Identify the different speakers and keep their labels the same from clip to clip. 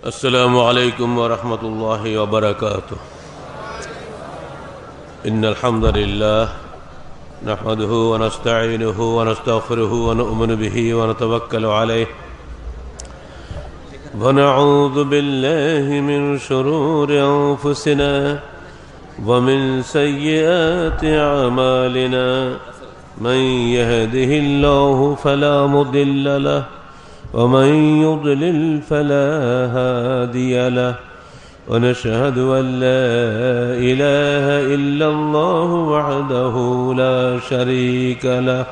Speaker 1: السلام عليكم ورحمة الله وبركاته. إن الحمد لله نحمده ونستعينه ونستغفره ونؤمن به ونتوكل عليه ونعوذ بالله من شرور أنفسنا ومن سيئات أعمالنا من يهده الله فلا مضل له ومن يضلل فلا هادي له ونشهد أن لا إله إلا الله وحده لا شريك له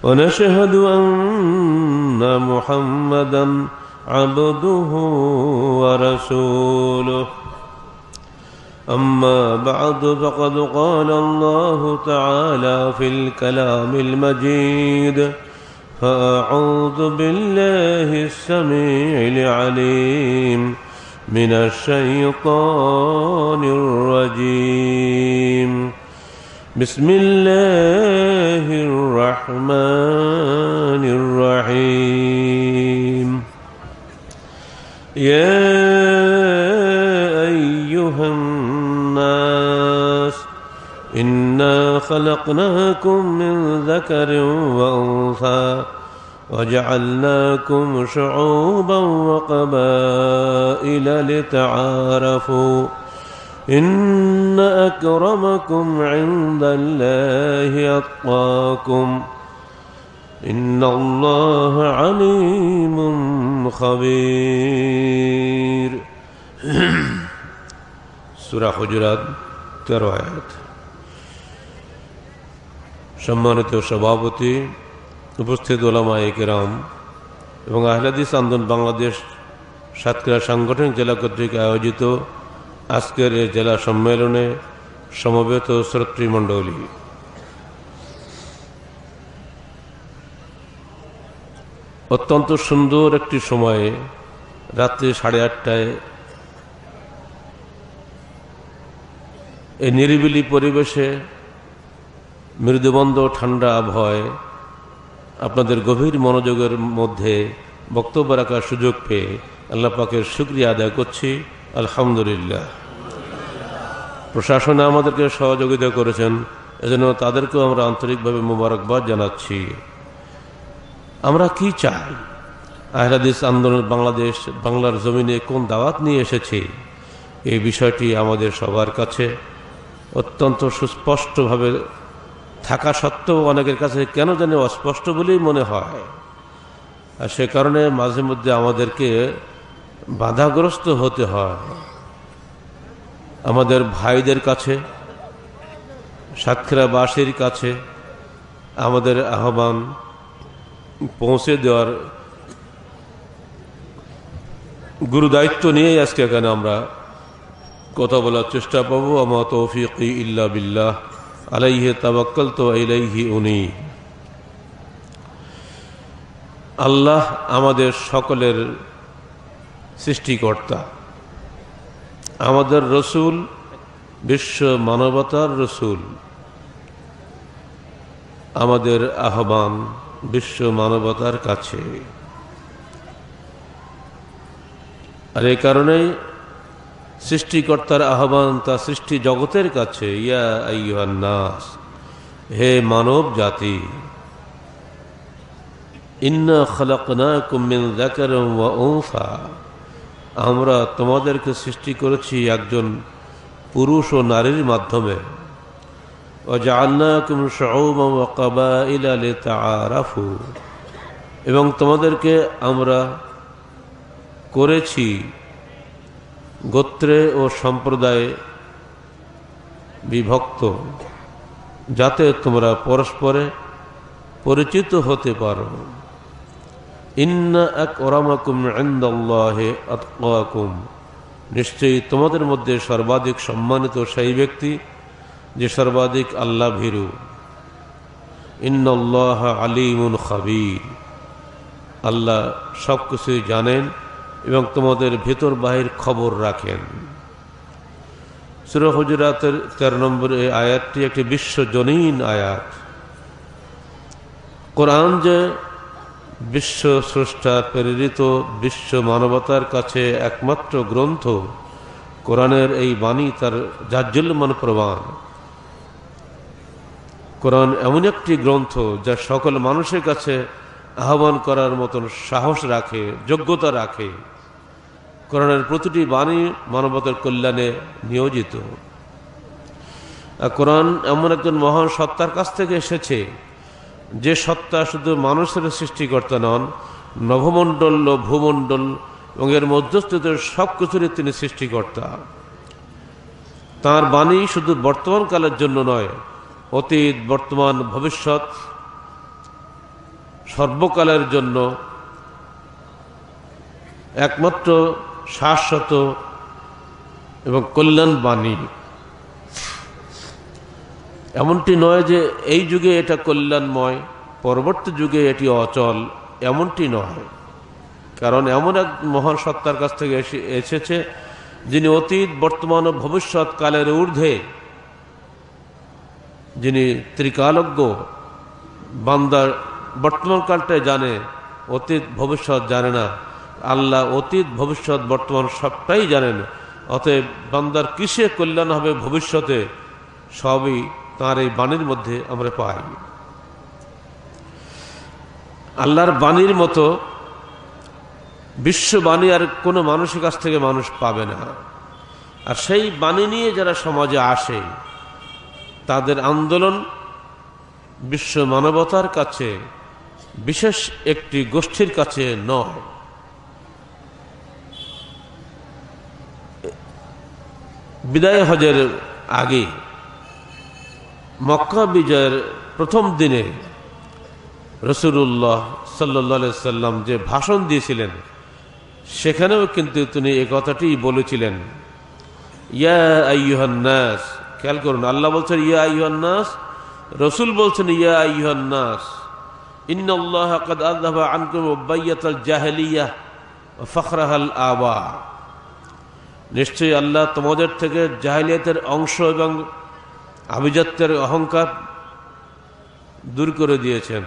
Speaker 1: ونشهد أن محمدا عبده ورسوله. أما بعد فقد قال الله تعالى في الكلام المجيد فأعوذ بالله السميع العليم من الشيطان الرجيم. بسم الله الرحمن الرحيم. يا أيها الناس إنا خلقناكم من ذكر وأنثى وجعلناكم شعوبا وقبائل لتعارفوا إن أكرمكم عند الله أتقاكم إن الله عليم خبير. সূরা হুজুরাত 13 আয়াত। সম্মানিত সভাপতি, উপস্থিত ওলামায়ে কেরাম এবং আহলে হাদিস আন্দোলন বাংলাদেশ সাতক্ষীরা সাংগঠনিক জেলা কর্তৃক আয়োজিত আজকের এই জেলা সম্মেলনে সমবেত শ্রোতৃমণ্ডলী, অত্যন্ত সুন্দর একটি সময়ে রাত্রি 8:30টায় এই নিরিবিলি পরিবেশে মৃদুবন্ধ ঠান্ডা আবহাওয়ায় আপনাদের গভীর মনোযোগের মধ্যে বক্তব্য রাখার সুযোগ পেয়ে আল্লাহ পাকের শুকরিয়া আদায় করছি। আলহামদুলিল্লাহ। প্রশাসনে আমাদেরকে সহযোগিতা করেছেন, এজন্য তাদেরকেও আমরা আন্তরিকভাবে মোবারকবাদ জানাচ্ছি। আমরা কি চাই, আহলে হাদিস আন্দোলন বাংলাদেশ বাংলার জমিনে কোন দাওয়াত নিয়ে এসেছে, এই বিষয়টি আমাদের সবার কাছে অত্যন্ত সুস্পষ্টভাবে থাকা সত্ত্বেও অনেকের কাছে কেন জানি অস্পষ্ট বলেই মনে হয়। আর সে কারণে মাঝে মধ্যে আমাদেরকে বাধাগ্রস্ত হতে হয়। আমাদের ভাইদের কাছে, সাতক্ষীরাবাসীর কাছে আমাদের আহ্বান পৌঁছে দেওয়ার গুরুদায়িত্ব নিয়েই আজকে এখানে আমরা কথা বলার চেষ্টা পাবো। আমা তৌফিকি ইল্লা বিল্লাহ আলাইহি তাওয়াক্কালতু ওয়া ইলাইহি উনীব। আল্লাহ আমাদের সকলের সৃষ্টিকর্তা, আমাদের রসুল বিশ্ব মানবতার রসুল, আমাদের আহ্বান বিশ্ব মানবতার কাছে। আর এই কারণেই সৃষ্টিকর্তার আহ্বান তা সৃষ্টি জগতের কাছে। ইয়া আইয়ুহান নাস, হে মানব জাতি, ইন্না খালাকনাকুম মিন যাকারিন ওয়া উনসা, আমরা তোমাদেরকে সৃষ্টি করেছি একজন পুরুষ ও নারীর মাধ্যমে। ওয়া জাআলনাকুম শুউবান ওয়া কাবাইলা লিতাআরাফু, এবং তোমাদেরকে আমরা করেছি গোত্রে ও সম্প্রদায়ে বিভক্ত, যাতে তোমরা পরস্পরে পরিচিত হতে পারো। ইন্না আকরামাকুম ইনদাল্লাহি আতকাকুম, নিশ্চয়ই তোমাদের মধ্যে সর্বাধিক সম্মানিত সেই ব্যক্তি যে সর্বাধিক আল্লাহ ভীরু। ইন্নাল্লাহা আলিমুন খাবীর, আল্লাহ সব কিছুই জানেন এবং তোমাদের ভেতর বাহির খবর রাখেন। সূরা হুজুরাতের 13 নম্বর এই আয়াতটি একটি বিশ্বজনীন আয়াত। কোরআন যে বিশ্ব স্রষ্টা প্রেরিত বিশ্ব মানবতার কাছে একমাত্র গ্রন্থ কোরআনের এই বাণী তার জাজ্জল্যমান প্রমাণ। কোরআন এমন একটি গ্রন্থ যা সকল মানুষের কাছে আহ্বান করার মতন সাহস রাখে, যোগ্যতা রাখে। কোরআনের প্রতিটি বাণী মানবতার কল্যাণে নিয়োজিত। কোরআন এমন একজন মহান সত্তার কাছ থেকে এসেছে যে সত্তা শুধু মানুষের সৃষ্টিকর্তা নন, নভমণ্ডল ও ভূমণ্ডল এবং এর মধ্যস্থিত সব কিছুরই তিনি সৃষ্টিকর্তা। তাঁর বাণী শুধু বর্তমান কালের জন্য নয়, অতীত, বর্তমান, ভবিষ্যৎ সর্বকালের জন্য একমাত্র শাশ্বত এবং কল্যাণ বাণী। এমনটি নয় যে এই যুগে এটা কল্যাণময়, পরবর্তী যুগে এটি অচল, এমনটি নয়। কারণ এমন এক মহান সত্তার কাছ থেকে এসেছে যিনি অতীত, বর্তমান ও ভবিষ্যৎ কালের ঊর্ধ্বে, যিনি ত্রিকালজ্ঞ। বান্দার বর্তমান কালটাই জানে, অতীত ভবিষ্যৎ জানে না। আল্লাহ অতীত, ভবিষ্যৎ, বর্তমান সবটাই জানেন। অতএব বান্দার কিসে কল্যাণ হবে ভবিষ্যতে, সবই তাঁর এই বাণীর মধ্যে আমরা পাই। আল্লাহর বাণীর মতো বিশ্ববাণী আর কোনো মানুষের কাছ থেকে মানুষ পাবে না। আর সেই বাণী নিয়ে যারা সমাজে আসে, তাদের আন্দোলন বিশ্ব মানবতার কাছে, বিশেষ একটি গোষ্ঠীর কাছে নয়। বিদায় হজের আগে মক্কা বিজয়ের প্রথম দিনে রাসূলুল্লাহ সাল্লাল্লাহু আলাইহি সাল্লাম যে ভাষণ দিয়েছিলেন, সেখানেও কিন্তু তিনি এই কথাটি বলেছিলেন, ইয়া আইয়ুহান নাস। খেয়াল করুন, আল্লাহ বলছেন ইয়া আইয়ুহান নাস, রাসূল বলছেন ইয়া আইয়ুহান নাস, ইন্নাল্লাহা ক্বাদ আযহাবা আনকুম উবাইয়াতাল জাহেলিয়াহ ওয়া ফখরাহাল আবা। নিশ্চয়ই আল্লাহ তোমাদের থেকে জাহেলিয়াতের অংশ এবং আভিজাত্যের অহংকার দূর করে দিয়েছেন।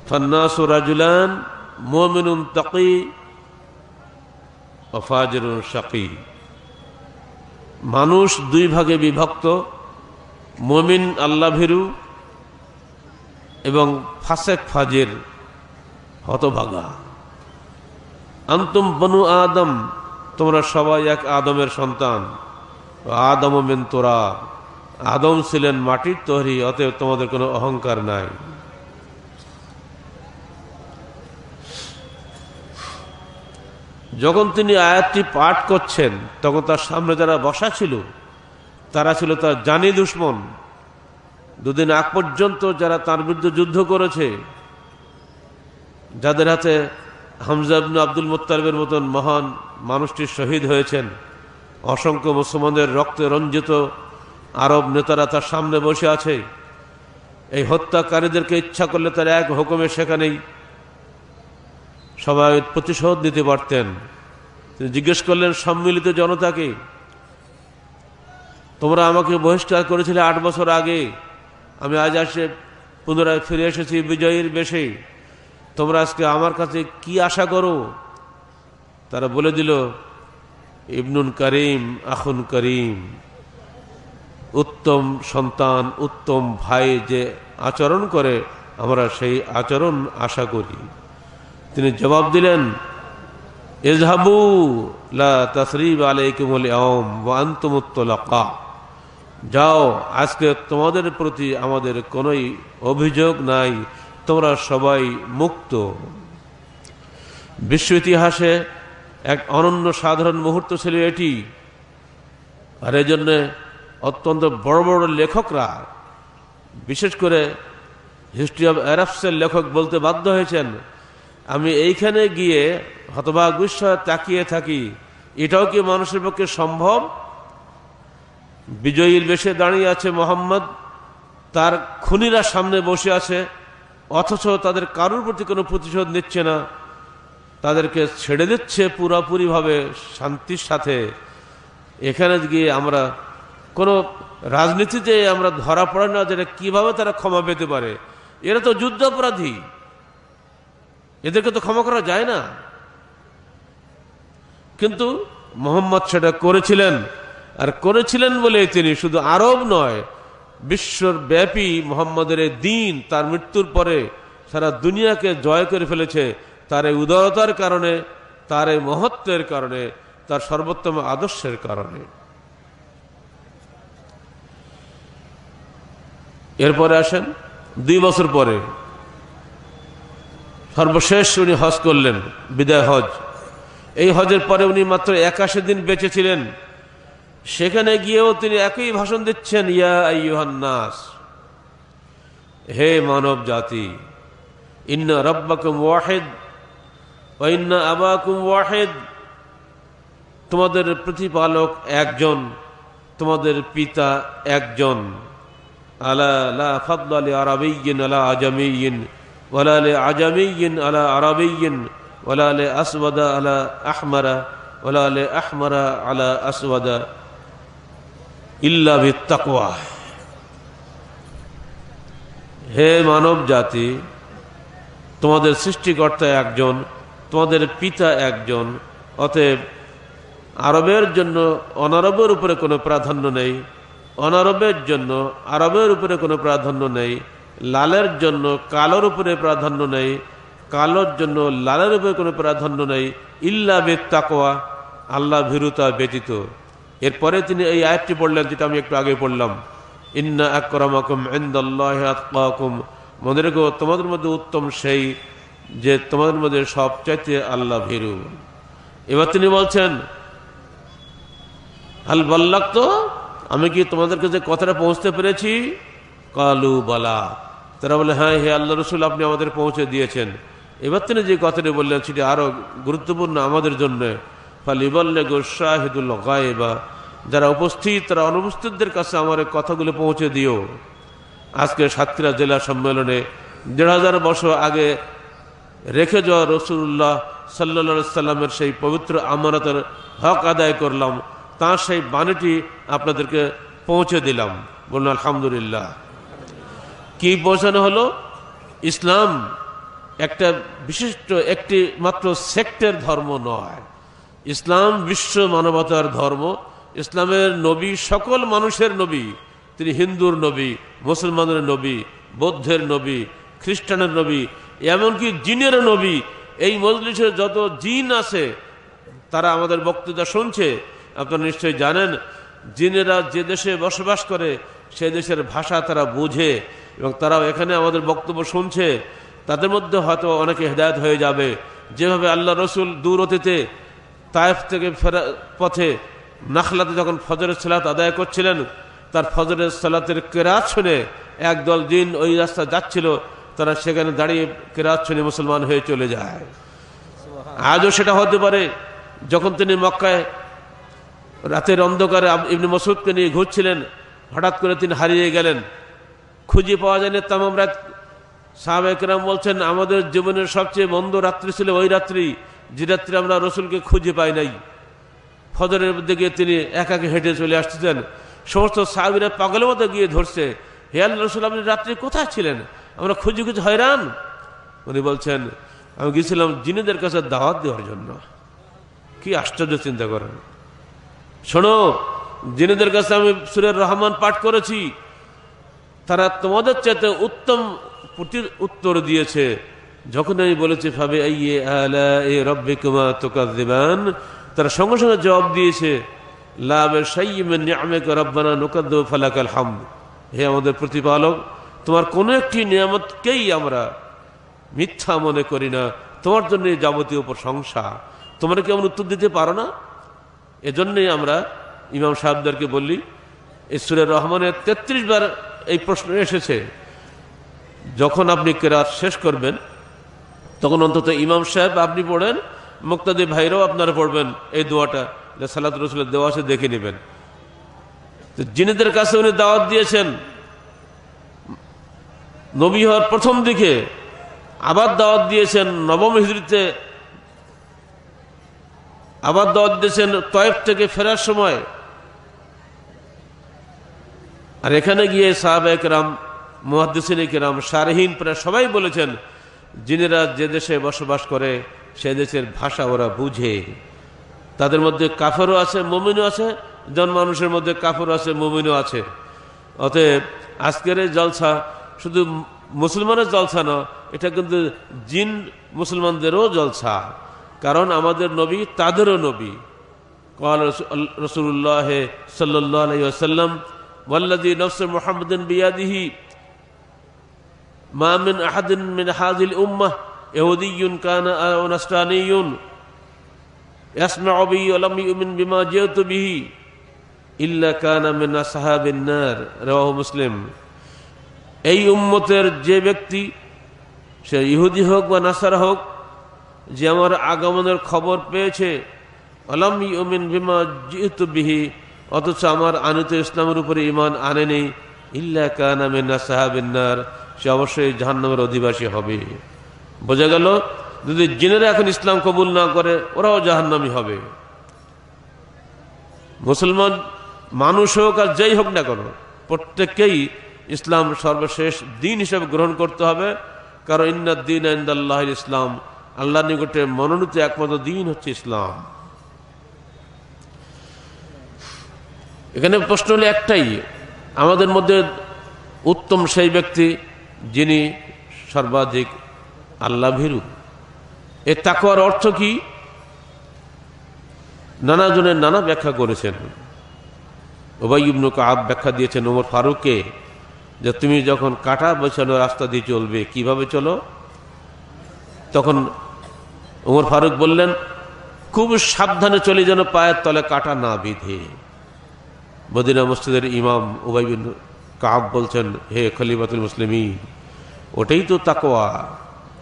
Speaker 1: ফান্নাসু রাজুলান মুমিনুন তাকি ওয়া ফাজিরুন শাকী। মানুষ দুই ভাগে বিভক্ত, মুমিন আল্লাহ ভীরু এবং ফাসেক ফাজির হতভাগা। আনতুম বনু আদম, তোমরা সবাই এক আদমের সন্তান। আদম মিন তুরাব, আদম ছিলেন মাটির তৈরি, অতএব তোমাদের কোনো অহংকার নাই। যখন তিনি আয়াতটি পাঠ করছেন, তখন তার সামনে যারা বসা ছিল তারা ছিল তার জানি দুশমন। দুদিন আগ পর্যন্ত যারা তার বিরুদ্ধে যুদ্ধ করেছে, যাদের হাতে হামজা ইবনে আব্দুল মুত্তালিবের মতন মহান মানুষটি শহীদ হয়েছেন, অসংখ্য মুসলমানদের রক্তে রঞ্জিত আরব নেতারা তার সামনে বসে আছে। এই হত্যাকারীদেরকে ইচ্ছা করলে তার এক হুকুমে সেখানেই সবাই প্রতিশোধ নিতে পারতেন। তিনি জিজ্ঞেস করলেন সম্মিলিত জনতাকে, তোমরা আমাকে বহিষ্কার করেছিলে 8 বছর আগে, আমি আজ আসে পুনরায় ফিরে এসেছি বিজয়ীর বেশে, তোমরা আজকে আমার কাছে কি আশা করো? তারা বলে দিল, ইবনুন করিম আখুন করিম, উত্তম সন্তান, উত্তম ভাই যে আচরণ করে আমরা সেই আচরণ আশা করি। তিনি জবাব দিলেন, ইযহাবু লা তাসরিব আলাইকুমুল ইয়াওম ওয়া আনতুমুত তুলাকা। যাও, আজকে তোমাদের প্রতি আমাদের কোনো অভিযোগ নাই, তোমরা সবাই মুক্ত। বিশ্ব ইতিহাসে এক অনন্য সাধারণ মুহূর্ত ছিল এটি। আর এই জন্য অত্যন্ত বড় বড় লেখকরা, বিশেষ করে হিস্ট্রি অব আরবসের লেখক বলতে বাধ্য হয়েছেন, আমি এইখানে গিয়ে হতবাক বিস্ময়ে তাকিয়ে থাকি, এটাও কি মানুষের পক্ষে সম্ভব? বিজয়ীর বেশে দাঁড়িয়ে আছে মোহাম্মদ, তার খুনিরা সামনে বসে আছে, অথচ তাদের কারোর প্রতি কোনো প্রতিশোধ নিচ্ছে না, তাদেরকে ছেড়ে দিচ্ছে পুরোপুরিভাবে শান্তির সাথে। এখানে গিয়ে আমরা কোনো রাজনীতিতে আমরা ধরা পড়ে না যেটা কিভাবে তারা ক্ষমা পেতে পারে। এরা তো যুদ্ধাপরাধী, এদেরকে তো ক্ষমা করা যায় না। কিন্তু মুহাম্মদ সেটা করেছিলেন, আর করেছিলেন বলে তিনি শুধু আরব নয়, বিশ্বব্যাপী মুহাম্মদের এই দিন তার মৃত্যুর পরে সারা দুনিয়াকে জয় করে ফেলেছে তার এই উদারতার কারণে, তার এই মহত্বের কারণে, তার সর্বোত্তম আদর্শের কারণে। এরপরে আসেন 2 বছর পরে সর্বশেষ উনি হজ করলেন, বিদায় হজ। এই হজের পরে উনি মাত্র 81 দিন বেঁচে ছিলেন। সেখানে গিয়েও তিনি একই ভাষণ দিচ্ছেন, ইয়া আইয়ুহান নাস, হে মানব জাতি, ইন্না রাব্বাকুম ওয়াহিদ ওয়া ইন্না আবাকুম ওয়াহিদ, তোমাদের প্রতিপালক একজন, তোমাদের পিতা একজন। আলা লা ফাদলা লি আরাবিয়্যিন আলা আজামিয়্যিন ওয়ালা লি আজামিয়্যিন আলা আরাবিয়্যিন ওয়ালা লি আসওয়াদা আলা আহমারা ওয়ালা লি আহমারা আলা আসওয়াদা ইল্লা বিত্তাকওয়া। হে মানব জাতি, তোমাদের সৃষ্টিকর্তা একজন, তোমাদের পিতা একজন, অতএব আরবের জন্য অনারবের উপরে কোনো প্রাধান্য নেই, অনারবের জন্য আরবের উপরে কোনো প্রাধান্য নেই, লালের জন্য কালোর উপরে প্রাধান্য নেই, কালোর জন্য লালের উপরে কোনো প্রাধান্য নেই, ইল্লা বিত্তাকওয়া, আল্লাহ ভীরুতা ব্যতীত। এরপরে তিনি এই আয়াতটি পড়লেন, যেটা আমি একটু আগে পড়লাম, ইন্না আকরামাকুম ইনদাল্লাহি আতকাকুম, মনে রেখো তোমাদের মধ্যে উত্তম সেই যে তোমাদের মধ্যে সবচাইতে আল্লাহ ভীরু। এবার তিনি বলছেন, হাল বাল্লাগতু, আমি কি তোমাদেরকে যে কথাটা পৌঁছতে পেরেছি? কালু বালা, তারা বলে হ্যাঁ হে আল্লাহ রসুল, আপনি আমাদের পৌঁছে দিয়েছেন। এবার তিনি যে কথাটি বললেন সেটি আরো গুরুত্বপূর্ণ আমাদের জন্য। ফালিবাল্লিগু শাহিদুল গায়বা, যারা উপস্থিত তারা অনুপস্থিতদের কাছে আমার কথাগুলো পৌঁছে দিও। আজকে সাতক্ষীরা জেলা সম্মেলনে 1500 বছর আগে রেখে যাওয়া রাসূলুল্লাহ সাল্লাল্লাহু আলাইহি সাল্লামের সেই পবিত্র আমানতের হক আদায় করলাম, তার সেই বাণীটি আপনাদেরকে পৌঁছে দিলাম। বলুন আলহামদুলিল্লাহ। কি পৌঁছানো হলো? ইসলাম একটা বিশিষ্ট একটি মাত্র সেক্টের ধর্ম নয়, ইসলাম বিশ্ব মানবতার ধর্ম। ইসলামের নবী সকল মানুষের নবী, তিনি হিন্দুর নবী, মুসলমানের নবী, বৌদ্ধের নবী, খ্রিস্টানের নবী, এমনকি জিনের নবী। এই মজলিসে যত জিন আছে তারা আমাদের বক্তৃতা শুনছে। আপনারা নিশ্চয়ই জানেন, জিনেরা যে দেশে বসবাস করে সে দেশের ভাষা তারা বুঝে এবং তারাও এখানে আমাদের বক্তব্য শুনছে। তাদের মধ্যে হয়তো অনেকে হেদায়েত হয়ে যাবে। যেভাবে আল্লাহ রসুল দূর অতীতে তায়েফ থেকে ফেরা পথে নাখলাতে যখন ফজরের সালাত আদায় করছিলেন, তার ফজরের সালাতের কেরাত শুনে একদল জিন ওই রাস্তা যাচ্ছিল, তারা সেখানে দাঁড়িয়ে কেরাত শুনে মুসলমান হয়ে চলে যায়। আজও সেটা হতে পারে। যখন তিনি মক্কায় রাতের অন্ধকারে ইবনে মাসউদকে নিয়ে ঘুরছিলেন, হঠাৎ করে তিনি হারিয়ে গেলেন, খুঁজে পাওয়া যায়নি তামাম রাত। সাহাবায়ে কেরাম বলছেন, আমাদের জীবনের সবচেয়ে মন্দ রাত্রি ছিল ওই রাত্রি, যে রাত্রি আমরা রসুলকে খুঁজে পাই নাই। ফজরের দিকে তিনি একাকে হেঁটে চলে আসতেছেন, সমস্ত সাহাবীরা পাগলের মতো গিয়ে ধরছে, হে আল্লাহর রাসূল, আপনি রাত্রি কোথায় ছিলেন? আমরা খুঁজে খুঁজে হয়রান। উনি বলছেন, আমি গিয়েছিলাম জিনেদের কাছে দাওয়াত দেওয়ার জন্য। কি আশ্চর্য, চিন্তা করেন। শোনো, জিনেদের কাছে আমি সূরা রহমান পাঠ করেছি, তারা তোমাদের চাইতে উত্তম উত্তর দিয়েছে। যখন আমি বলেছি ফাবি আইয়ি আলাই রাব্বিকুমা তুকাযযিবান, তারা সঙ্গে সঙ্গে জবাব দিয়েছে, লা বিশাইয়্যিন মিন নি'মাতিকা রাব্বানা নুকাযযিবু ফালাকাল হামদ। হে আমাদের প্রতিপালক, তোমার কোনো একটি নিয়ামতকেই আমরা মিথ্যা মনে করি না, তোমার জন্য যাবতীয় প্রশংসা। তোমরা কি এমন উত্তর দিতে পারো না? এজন্যই আমরা ইমাম সাহেবদেরকে বললি, এই সূরা রহমানের 33 বার এই প্রশ্ন এসেছে। যখন আপনি কেরাত শেষ করবেন তখন অন্তত ইমাম সাহেব আপনি পড়েন, মুক্তাদি ভাইরাও আপনারা পড়বেন এই দোয়াটা, সালাত রাসূলের দেওয়া আছে, দেখে নেবেন। তো জিনেদের কাছে উনি দাওয়াত দিয়েছেন নবী হওয়ার প্রথম দিকে, আবার দাওয়াত দিয়েছেন নবম হিজরিতে, আবার দাওয়াত দিয়েছেন তায়েফ থেকে ফেরার সময়। আর এখানে গিয়ে সাহাবায়ে কেরাম মুহাদ্দিসিনে কিরাম, শারহিন প্রায় সবাই বলেছেন, জিনেরা যে দেশে বসবাস করে সে দেশের ভাষা ওরা বুঝে। তাদের মধ্যে কাফেরও আছে, মুমিনও আছে, জন মানুষের মধ্যে কাফেরও আছে, মুমিনও আছে। অতএব আজকের এই জলসা শুধু মুসলমানের জলসা না, এটা কিন্তু জিন মুসলমানদেরও জলসা। কারণ আমাদের নবী তাদেরও নবী। قال رسول الله صلى الله عليه وسلم والذي نفس محمد بيده ما من أحد من هذه الأمة يهودي كان أو نصراني يسمع بي ولم يؤمن بما جئت به إلا كان من أصحاب النار رواه مسلم। এই উম্মতের যে ব্যক্তি, সে ইহুদি হোক বা নাসারা হোক, যে আমার আগমনের খবর পেয়েছে, আলাম ইউমিন বিমা জিতু বিহি, অথচ আমার আনিত ইসলামের উপরে ঈমান আনেনি, ইল্লা কানা মিন আসহাবিন নার, সে অবশ্যই জাহান্নামের অধিবাসী হবে। বোঝা গেল, যদি জিনেরা এখন ইসলাম কবুল না করে ওরাও জাহান্নামী হবে। মুসলমান মানুষ হোক আর যেই হোক না কেন, প্রত্যেককেই ইসলাম সর্বশেষ দিন হিসেবে গ্রহণ করতে হবে। কারণ ইন্নাদ দীন ইনদাল্লাহিল ইসলাম, আল্লাহর নিকটে মনোনীত একমাত্র দিন হচ্ছে ইসলাম। এখানে প্রশ্ন হলো একটাই, আমাদের মধ্যে উত্তম সেই ব্যক্তি যিনি সর্বাধিক আল্লাহ ভীরু। এ তাকওয়ার অর্থ কি? নানা জনের নানা ব্যাখ্যা করেছেন। উবাই ইবনে কাব ব্যাখ্যা দিয়েছেন ওমর ফারুককে, যে তুমি যখন কাঁটা বেছানো রাস্তা দিয়ে চলবে কিভাবে চলো? তখন ওমর ফারুক বললেন, খুব সাবধানে চলে যেন পায়ের তলে কাঁটা না বিধে। মদিনা মসজিদের ইমাম উবাই বিন কাব বলছেন, হে খলিফাতুল মুসলিমিন, ওটাই তো তাকওয়া,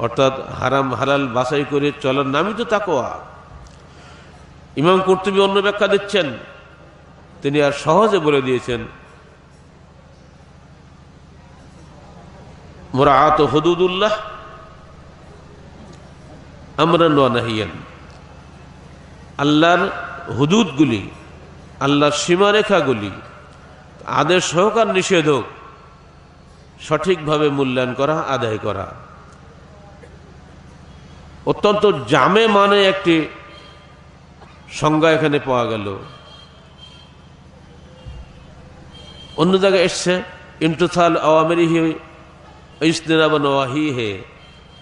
Speaker 1: অর্থাৎ হারাম হালাল বাছাই করে চলার নামই তো তাকওয়া। ইমাম কুরতুবী অন্য ব্যাখ্যা দিচ্ছেন, তিনি আর সহজে বলে দিয়েছেন, মুরাআত হুদুদুল্লাহ আমরান ওয়া নাহিয়ান, আল্লাহর হুদুদগুলি, আল্লাহর সীমারেখাগুলি, আদেশ হোক আর নিষেধ হোক, সঠিকভাবে মূল্যায়ন করা, আদায় করা। অত্যন্ত জামে মানে একটি সংজ্ঞা এখানে পাওয়া গেল। অন্য জায়গায় এসছে ইমতিসাল আওয়ামিরিহি ইজতিনাব নওয়াহিহি,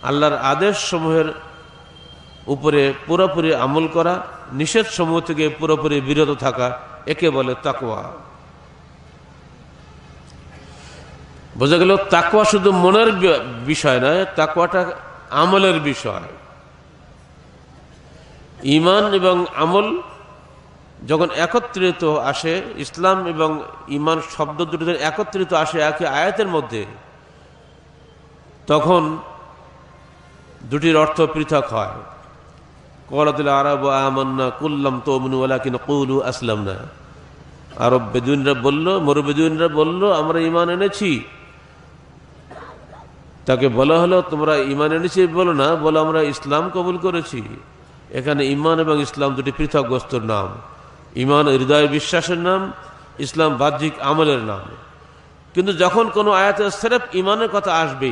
Speaker 1: আল্লাহর আদেশ সমূহের উপরে পুরোপুরি আমল করা, নিষেধ সমূহ থেকে পুরোপুরি বিরত থাকা, একে বলে তাকওয়া। বোঝা গেল তাকওয়া শুধু মনের বিষয় নয়, তাকওয়াটা আমলের বিষয়। ঈমান এবং আমল যখন একত্রিত আসে, ইসলাম এবং ঈমান শব্দ দুটো একত্রিত আসে একই আয়াতের মধ্যে, তখন দুটির অর্থ পৃথক হয়। ক্বালাতিল আরাবু আমান্না কুল লাম তুমিনু ওয়ালাকিন কুলু আসলামনা। আরব বেদুইনরা বলল, মরুবেদুইনরা বলল, আমরা ঈমান এনেছি। তাকে বলা হলো, তোমরা ঈমান এনেছি বলো না, বলো আমরা ইসলাম কবুল করেছি। এখানে ঈমান এবং ইসলাম দুটি পৃথক বস্তুর নাম। ঈমান হৃদয়ের বিশ্বাসের নাম, ইসলাম বাহ্যিক আমলের নাম। কিন্তু যখন কোনো আয়াতে সিরফ ঈমানের কথা আসবে,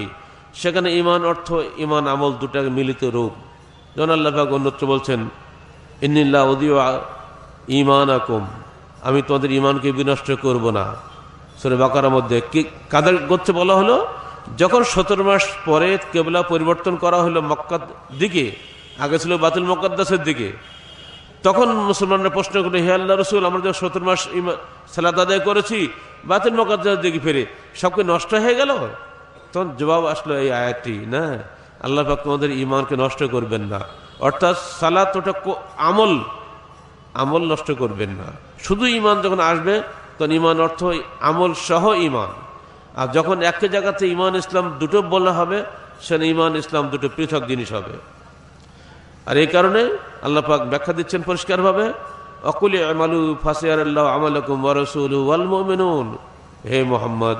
Speaker 1: সেখানে ঈমান অর্থ ঈমান আমল দুটার মিলিত রূপ। যেমন আল্লাহ পাক অন্যত্র বলছেন, ইন্নিল্লাহ উযীউ ঈমানাকুম, আমি তোমাদের ঈমানকে বিনষ্ট করব না। সূরা বাকারার মধ্যে কি কাদের গোত্রে বলা হলো? যখন 17 মাস পরে কিবলা পরিবর্তন করা হলো মক্কার দিকে, আগে ছিল বাতুল মুকাদ্দাসের দিকে, তখন মুসলমানরা প্রশ্ন করলো, হে আল্লাহর রাসূল, আমরা যখন 17 মাস সালাত আদায় করেছি, বাতুল মুকাদ্দাসের দিকে ফিরে সবকে নষ্ট হয়ে গেল? তখন জবাব আসলো এই আয়াতটি, না, আল্লাহ পাক তোমাদের ঈমানকে নষ্ট করবেন না। অর্থাৎ সালাত ওটা আমল নষ্ট করবেন না। শুধু ঈমান যখন আসবে তখন ঈমান অর্থ আমল সহ ঈমান। আর যখন একই জায়গাতে ঈমান ইসলাম দুটো বলা হবে, সেখানে ঈমান ইসলাম দুটো পৃথক জিনিস হবে। আর এই কারণে আল্লাহ পাক ব্যাখ্যা দিচ্ছেন পরিষ্কারভাবে, অকুল আমালু ফাসিয়ারাল্লাহু আমালাকুম ওয়া রাসূলুহু ওয়াল মুমিনুন, হে মুহাম্মদ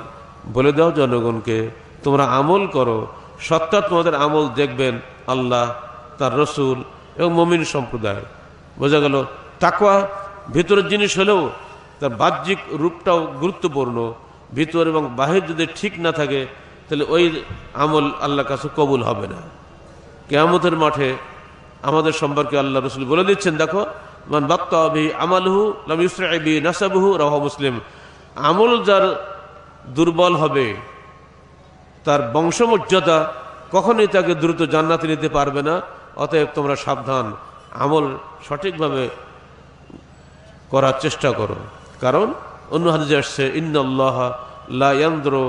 Speaker 1: বলে দাও জনগণকে, তোমরা আমল করো, সত্য তোমাদের আমল দেখবেন আল্লাহ, তার রসুল এবং মুমিন সম্প্রদায়। বোঝা গেল তাকওয়া ভিতরের জিনিস হলেও তার বাহ্যিক রূপটাও গুরুত্বপূর্ণ। ভিতর এবং বাহির যদি ঠিক না থাকে তাহলে ওই আমল আল্লাহর কাছে কবুল হবে না। কিয়ামতের মাঠে আমাদের সম্পর্কে আল্লাহ রাসূল বলে দিচ্ছেন, দেখো মান বাত্তা বিহি আমালুহু লাম ইউসরি বিহি নাসাবুহু, রাওয়াহু মুসলিম। আমল যার দুর্বল হবে তার বংশমর্যাদা কখনোই তাকে দ্রুত জান্নাতে নিতে পারবে না। অতএব তোমরা সাবধান, আমল সঠিকভাবে করার চেষ্টা করো। কারণ অন্য হাদিসে আসছে, ইন্নাল্লাহা লা ইয়ানজুরু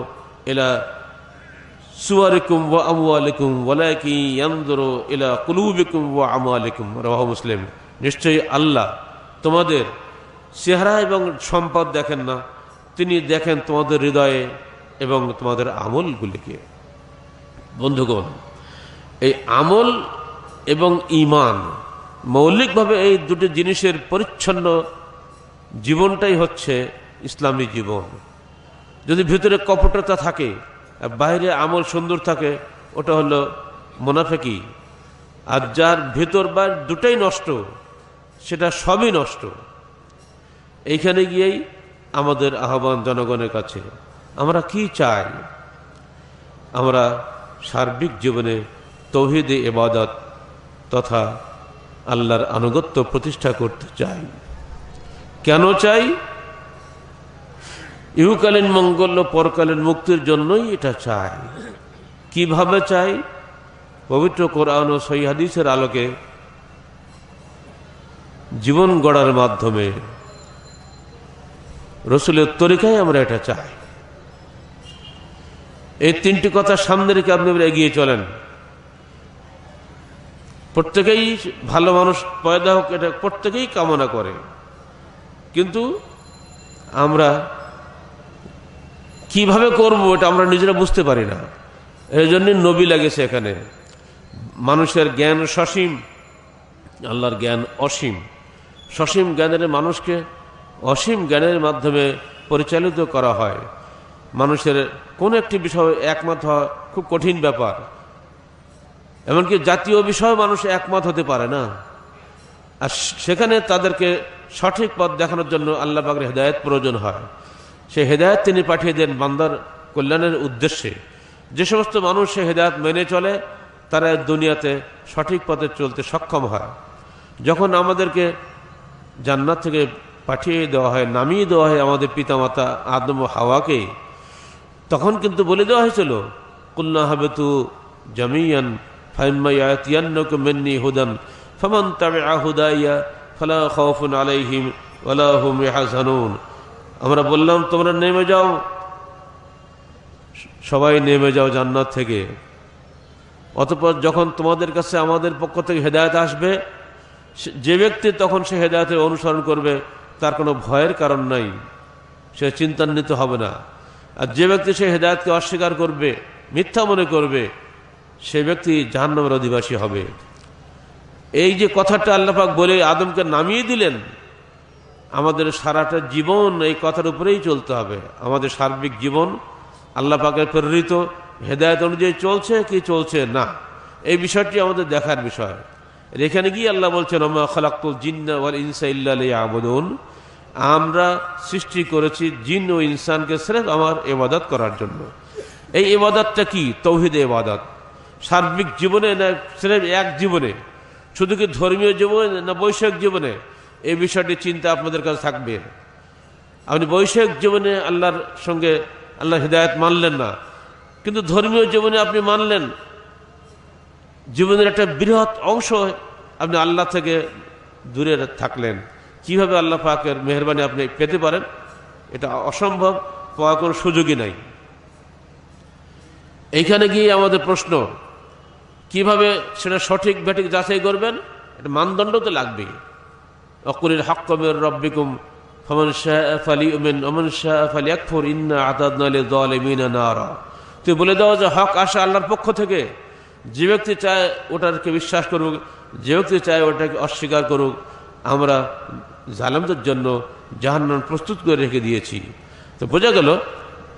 Speaker 1: ইলা সুওয়ারিকুম ওয়া আমওয়ালিকুম ওয়ালাকিন ইয়ানজুরু ইলা কুলুবিকুম ওয়া আমালিকুম, রাওয়াহু মুসলিম। নিশ্চয়ই আল্লাহ তোমাদের চেহারা এবং সম্পদ দেখেন না, তিনি দেখেন তোমাদের হৃদয়ে এবং তোমাদের আমলগুলিকে। বন্ধুগণ, এই আমল এবং ঈমান মৌলিকভাবে এই দুটি জিনিসের পরিচ্ছন্ন জীবনটাই হচ্ছে ইসলামী জীবন। যদি ভিতরে কপটতা থাকে আর বাইরে আমল সুন্দর থাকে, ওটা হলো মুনাফিকি। আর যার ভিতর বাইরে দুটাই নষ্ট, সেটা সবই নষ্ট। এইখানে গিয়েই আমাদের আহ্বান জনগণের কাছে, আমরা কি চাই? আমরা সার্বিক জীবনে তৌহিদে ইবাদত তথা আল্লাহর আনুগত্য প্রতিষ্ঠা করতে চাই। কেন চাই? ইহকালীন মঙ্গল ও পরকালীন মুক্তির জন্যই এটা চাই। কিভাবে চাই? পবিত্র কোরআন ও সহিহ হাদিসের আলোকে জীবন গড়ার মাধ্যমে রসুলের তরিকায় আমরা এটা চাই। এই তিনটি কথা সামনে রেখে আপনি এগিয়ে চলেন। প্রত্যেকেই ভালো মানুষ পয়দা হোক, এটা প্রত্যেকেই কামনা করে, কিন্তু আমরা কিভাবে করব এটা আমরা নিজেরা বুঝতে পারি না। এই জন্য নবী লাগেছে এখানে। মানুষের জ্ঞান সসীম, আল্লাহর জ্ঞান অসীম। সসীম জ্ঞানের মানুষকে অসীম জ্ঞানের মাধ্যমে পরিচালিত করা হয়। মানুষের কোন একটি বিষয়ে একমত হওয়া খুব কঠিন ব্যাপার। এমনকি জাতীয় বিষয়ে মানুষ একমত হতে পারে না। আর সেখানে তাদেরকে সঠিক পথ দেখানোর জন্য আল্লাহ পাকের হেদায়েত প্রয়োজন হয়। সেই হেদায়েত তিনি পাঠিয়ে দেন বান্দার কল্যাণের উদ্দেশ্যে। যে সমস্ত মানুষ সে হেদায়েত মেনে চলে, তারা দুনিয়াতে সঠিক পথে চলতে সক্ষম হয়। যখন আমাদেরকে জান্নাত থেকে পাঠিয়ে দেওয়া হয়, নামিয়ে দেওয়া হয় আমাদের পিতামাতা আদম ও হাওয়াকে, তখন কিন্তু বলে দেওয়া হয়েছিল, কুল্না হাবিতু জামিয়ান ফাইম্মা ইয়াতিয়ান্নাকুম মিন্নি হুদান ফামান তাবিআ হুদাইয়া ফালা খাউফুন আলাইহিম ওয়ালা হুম ইয়াহজানুন। আমরা বললাম তোমরা নেমে যাও, সবাই নেমে যাও জান্নাত থেকে। অতঃপর যখন তোমাদের কাছে আমাদের পক্ষ থেকে হেদায়েত আসবে, যে ব্যক্তি তখন সে হেদায়েতের অনুসরণ করবে, তার কোনো ভয়ের কারণ নাই, সে চিন্তান্বিত হবে না। আর যে ব্যক্তি সে হেদায়েতকে অস্বীকার করবে, মিথ্যা মনে করবে, সে ব্যক্তি জাহান্নামের অধিবাসী হবে। এই যে কথাটা আল্লাহ পাক বলে আদমকে নামিয়ে দিলেন, আমাদের সারাটা জীবন এই কথার উপরেই চলতে হবে। আমাদের সার্বিক জীবন আল্লাহ পাকের প্রেরিত হেদায়েত অনুযায়ী চলছে কি চলছে না, এই বিষয়টি আমাদের দেখার বিষয়। এখানে গিয়ে আল্লাহ বলছেন, ওমা খালাকতুল জিন্না ওয়াল ইনসা ইল্লা লিয়াবুদুন, আমরা সৃষ্টি করেছি জিন ও ইনসানকে সির্ফ আমার ইবাদত করার জন্য। এই ইবাদতটা কি? তৌহিদে ইবাদত। সার্বিক জীবনে না সির্ফ এক জীবনে, শুধু কি ধর্মীয় জীবনে না বৈষয়িক জীবনে, এই বিষয়টি চিন্তা আপনাদের কাছে থাকবে। আপনি বৈষয়িক জীবনে আল্লাহর সঙ্গে আল্লাহর হিদায়াত মানলেন না, কিন্তু ধর্মীয় জীবনে আপনি মানলেন। জীবনের একটা বৃহৎ অংশ আপনি আল্লাহ থেকে দূরে থাকলেন। কিভাবে আল্লাহ পাকের মেহেরবানি আপনি পেতে পারেন? এটা অসম্ভব, পাওয়ার কোনো সুযোগই নাই। এইখানে গিয়ে আমাদের প্রশ্ন, কিভাবে সেটা সঠিক ব্যাঠিক যাচাই করবেন? এটা মানদণ্ড তো লাগবেই। অকুলিল হাক্কু মির রাব্বিকুম ফামান শাআ ফালিউমিন ওয়া মান শাআ ফালিয়াকফুর ইন্না আ'তাদনা লিয-যালিমিনা নারা। তুই বলে দাও যে হক আসে আল্লাহর পক্ষ থেকে। যে ব্যক্তি চায় ওটাকে বিশ্বাস করুক, যে ব্যক্তি চায় ওটাকে অস্বীকার করুক। আমরা জালেমদের জন্য জাহান্নাম প্রস্তুত করে রেখে দিয়েছি। তো বোঝা গেল,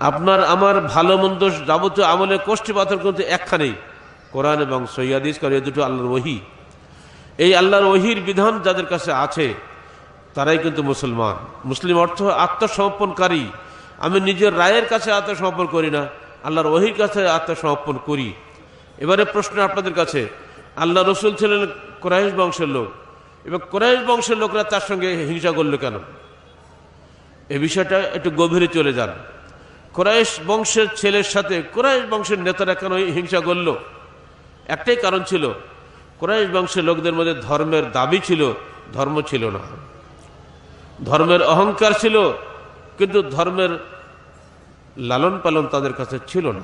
Speaker 1: আপনার আমার ভালো মন্দ যাবতীয় আমলে কোষ্ঠী পাথর করতে একখানেই, কোরআন এবং সহিহ হাদিস, করে দুটো আল্লাহর ওহী। এই আল্লাহর ওহীর বিধান যাদের কাছে আছে তারাই কিন্তু মুসলমান। মুসলিম অর্থ আত্মসমর্পণকারী, আমি নিজের রায়ের কাছে আত্মসমর্পণ করি না, আল্লাহর ওহীর কাছে আত্মসমর্পণ করি। এবারে প্রশ্ন আপনাদের কাছে, আল্লাহ রসুল ছিলেন কুরাইশ বংশের লোক, এবং কুরাইশ বংশের লোকরা তার সঙ্গে হিংসা করলো কেন? এই বিষয়টা একটু গভীরে চলে যান। কুরাইশ বংশের ছেলের সাথে কুরাইশ বংশের নেতারা কেন হিংসা করল? একটাই কারণ ছিল, কুরাইশ বংশের লোকদের মধ্যে ধর্মের দাবি ছিল, ধর্ম ছিল না। ধর্মের অহংকার ছিল, কিন্তু ধর্মের লালন পালন তাদের কাছে ছিল না।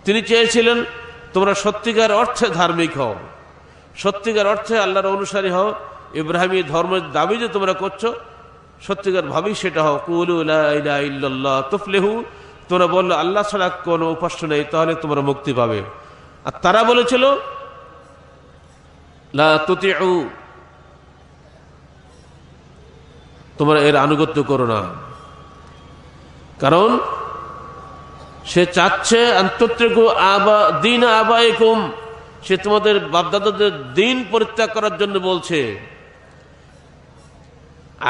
Speaker 1: তিনি চেয়েছিলেন তোমরা সত্যিকার অর্থে ধার্মিক হও, সত্যিকার অর্থে আল্লাহর অনুসারী হও, ইব্রাহিমী ধর্মের দাবি যে তোমরা করছো সত্যিকার ভাবেই সেটা হও। কুলু লা ইলাহা ইল্লাল্লাহ তুফলিহু, তোমরা বললো আল্লাহ ছাড়া কোনো উপাস্য নেই, তাহলে তোমরা মুক্তি পাবে। আর তারা বলেছিল লা তুতিউ, তোমরা এর আনুগত্য করো না। কারণ সে চাচ্ছে আন্তত্রিকু আবা দিন আবাইকুম, সে তোমাদের বাপদাদাদের দিন পরিত্যাগ করার জন্য বলছে।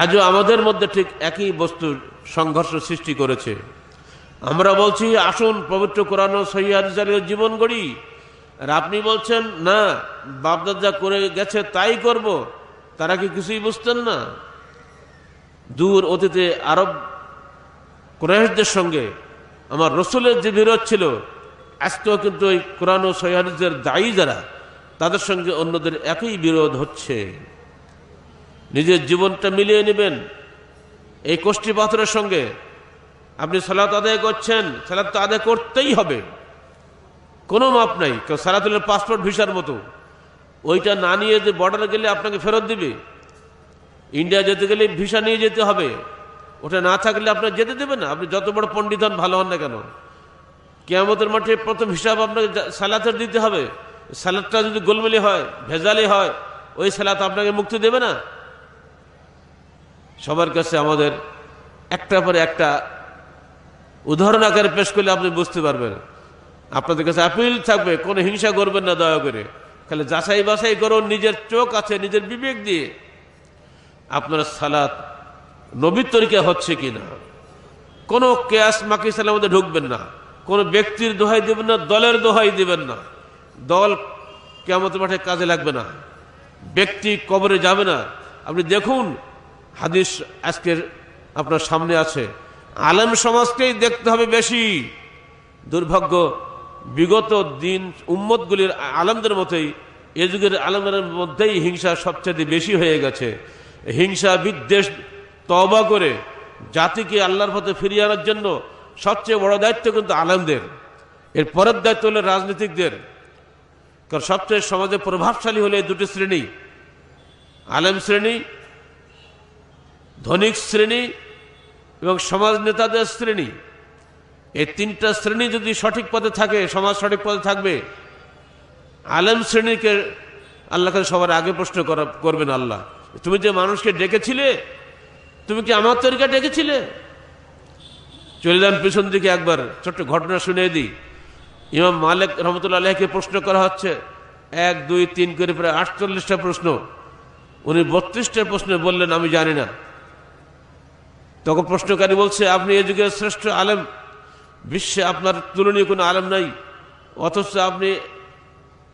Speaker 1: আজও আমাদের মধ্যে ঠিক একই বস্তুর সংঘর্ষ সৃষ্টি করেছে। আমরা বলছি আসুন পবিত্র কোরআন ও সহিহ হাদিসের জীবন গড়ি, আর আপনি বলছেন না বাপদাদা করে গেছে তাই করব। তারা কি কিছুই বুঝতেন না? দূর অতীতে আরব কুরাইশদের সঙ্গে আমার রসুলের যে বিরোধ ছিল, আজকেও কিন্তু ওই কোরআন ও সহিহ হাদিসের দায়ী যারা, তাদের সঙ্গে অন্যদের একই বিরোধ হচ্ছে। নিজের জীবনটা মিলিয়ে নেবেন এই কোষ্ঠী পাথরের সঙ্গে। আপনি সালাত আদায় করছেন, সালাত তো আদায় করতেই হবে, কোনো মাপ নাই। কেউ সালাতুল পাসপোর্ট ভিসার মতো, ওইটা না নিয়ে যে বর্ডারে গেলে আপনাকে ফেরত দিবে। ইন্ডিয়া যেতে গেলে ভিসা নিয়ে যেতে হবে, ওটা না থাকলে আপনার যেতে দেবে না। আপনি যত বড় পণ্ডিত হন, ভালো হন না কেন, কিয়ামতের মাঠে প্রথম হিসাব আপনাকে সালাতের দিতে হবে। সালাতটা যদি গোলমেলে হয়, ভেজালি হয়, ওই সালাত আপনাকে মুক্তি দেবে না। সবার কাছে আমাদের একটা পরে একটা উদাহরণ আকারে পেশ করলে আপনি বুঝতে পারবেন। আপনাদের কাছে আপিল থাকবে, কোনো হিংসা করবেন না, দয়া করে খালি যাচাই বাছাই করুন নিজের চোখ আছে, নিজের বিবেক দিয়ে আপনার সালাত নবীর তরিকা হচ্ছে কিনা। কোনো কেয়াস মাকিসালের মধ্যে ঢুকবেন না, কোনো ব্যক্তির দোহাই দেবেন না, দলের দোহাই দেবেন না। দল কিয়ামতের মাঠে কাজে লাগবে না, ব্যক্তি কবরে যাবে না। আপনি দেখুন হাদিস আজকের আপনার সামনে আছে, আলেম সমাজকেই দেখতে হবে বেশি। দুর্ভাগ্য, বিগত দিন উম্মতগুলির আলেমদের মতোই এ যুগের আলেমদের মধ্যেই হিংসা সবচেয়ে বেশি হয়ে গেছে। হিংসা বিদ্বেষ তওবা করে জাতিকে আল্লাহর পথে ফিরিয়ে আনার জন্য সবচেয়ে বড় দায়িত্ব কিন্তু আলেমদের। এর পরের দায়িত্ব হলো রাজনীতিকদের। কারণ সবচেয়ে সমাজে প্রভাবশালী হলে এই দুটি শ্রেণী, আলেম শ্রেণী, ধনিক শ্রেণী এবং সমাজ নেতাদের শ্রেণী। এই তিনটা শ্রেণী যদি সঠিক পথে থাকে, সমাজ সঠিক পথে থাকবে। আলেম শ্রেণীকে আল্লাহকে সবার আগে প্রশ্ন করবেন, আল্লাহ তুমি যে মানুষকে ডেকেছিলে, তুমি কি আমার তরিকা ডেকেছিলে? চলে যান পিছন দিকে, একবার ছোট্ট ঘটনা শুনিয়ে দিই। ইমাম মালিক রহমতুল্লাহ আলাইহিকে প্রশ্ন করা হচ্ছে, 1, 2, 3 করে প্রায় 48টা প্রশ্ন। উনি 32টা প্রশ্নে বললেন আমি জানি না। তখন প্রশ্নকারী বলছে, আপনি এই যুগের শ্রেষ্ঠ আলেম, বিশ্বে আপনার তুলনীয় কোনো আলেম নাই, অথচ আপনি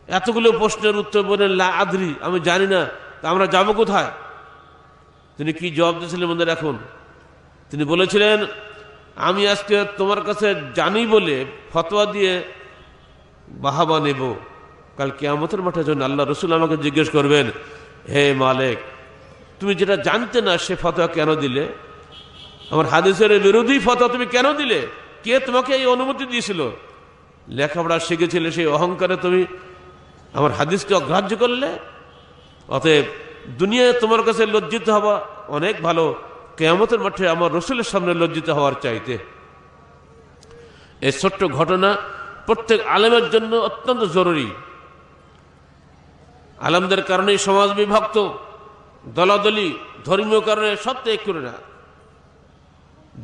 Speaker 1: এতগুলো প্রশ্নের উত্তর বলেন লা আদরি, আমি জানি না, তা আমরা যাবো কোথায়? তিনি কি জবাব দিয়েছিলেন মনে রাখুন। তিনি বলেছিলেন, আমি আজকে তোমার কাছে জানি বলে ফতোয়া দিয়ে বাহাবা নেব, কাল কিয়ামতের মাঠে জন্য আল্লাহ রসুল আমাকে জিজ্ঞেস করবেন, হে মালিক তুমি যেটা জানতে না সে ফতোয়া কেন দিলে? আমার হাদিসের বিরোধী ফতোয়া তুমি কেন দিলে? কে তোমাকে এই অনুমতি দিয়েছিল? লেখাপড়া শিখেছিলে, সেই অহংকারে তুমি আমার হাদিসকে অগ্রাহ্য করলে। অতএব দুনিয়ায় তোমার কাছে লজ্জিত হওয়া অনেক ভালো, কিয়ামতের মাঠে আমার রসুলের সামনে লজ্জিত হওয়ার চাইতে। এই ছোট্ট ঘটনা প্রত্যেক আলেমের জন্য অত্যন্ত জরুরি। আলেমদের কারণেই সমাজ বিভক্ত, দলাদলি, ধর্মীয় কারণে সবচেয়ে করে না।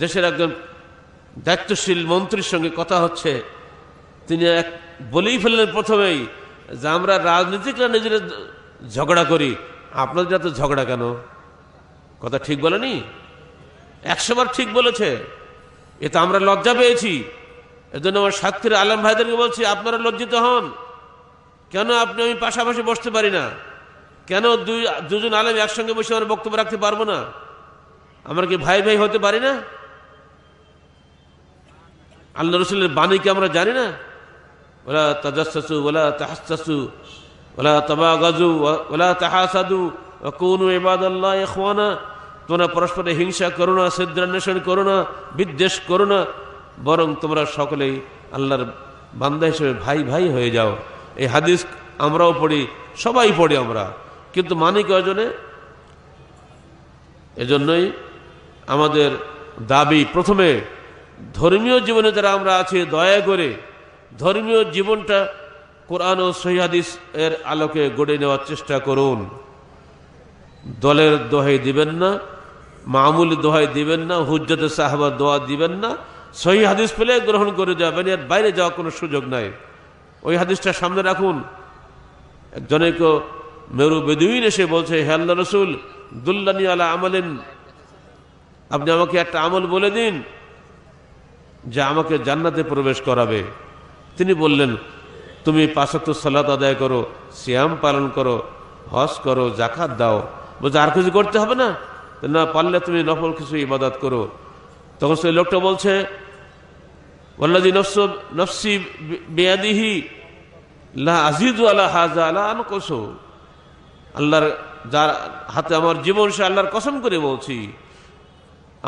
Speaker 1: দেশের একজন দায়িত্বশীল মন্ত্রীর সঙ্গে কথা হচ্ছে, তিনি বলেই ফেললেন প্রথমেই যে আমরা রাজনীতিকরা নিজেরা ঝগড়া করি, আপনাদের এত ঝগড়া কেন? কথা ঠিক বলেনি? 100 বার ঠিক বলেছে। এতে আমরা লজ্জা পেয়েছি। এজন্য আমার সাক্ষীর আলেম ভাইদেরকে বলছি, আপনারা লজ্জিত হন। কেন আপনি আমি পাশাপাশি বসতে পারি না? কেন দুজন আলেম একসঙ্গে বসে আমরা বক্তব্য রাখতে পারবো না? আমরা কি ভাই ভাই হতে পারি না? আল্লাহ রসুলের বাণীকে আমরা জানি না? ওয়ালা তাজাসসু ওয়ালা তাহাসসু ওয়ালা তাবাগাজু ওয়ালা তাহাসাদু ওয়া কুনু ইবাদাল্লাহি ইখওয়ানা। তোমরা পরস্পরে হিংসা করো না, ছিদ্রান্বেষণ করো না, বিদ্বেষ করো না, বরং তোমরা সকলেই আল্লাহর বান্দা হিসেবে ভাই ভাই হয়ে যাও। এই হাদিস আমরাও পড়ি, সবাই পড়ি আমরা, কিন্তু মানি কয়জনে? এজন্যই আমাদের দাবি, প্রথমে ধর্মীয় জীবনে যারা আমরা আছি, দয়া করে ধর্মীয় জীবনটা কোরআন ও সহিহ হাদিস এর আলোকে গড়ে নেওয়ার চেষ্টা করুন। দলের দোহাই দিবেন না, মামুলি দোহাই দিবেন না, হুজ্জতে সাহাবার দোয়া দিবেন না। সহিহ হাদিস পেলে গ্রহণ করে যাবেন, এর বাইরে যাওয়ার কোনো সুযোগ নাই। ওই হাদিসটা সামনে রাখুন। একজনকে মেরু বেদুইন এসে বলছে, হে আল্লাহ রসুল, দুল্লানি আলা আমালিন, আপনি আমাকে একটা আমল বলে দিন যা আমাকে জান্নাতে প্রবেশ করাবে। তিনি বললেন, তুমি 5 ওয়াক্ত সালাত আদায় করো, সিয়াম পালন করো, হজ করো, যাকাত দাও। বলছে আর কিছু করতে হবে না? না, পারলে তুমি নফল কিছু ইবাদত করো। তখন সেই লোকটা বলছে, ওয়াল্লাযী নফসি বিয়াদিহি লা আযীদু আলা হাযা লা আনকুসু। আল্লাহর যার হাতে আমার জীবন, সে আল্লাহর কসম করে বলছি,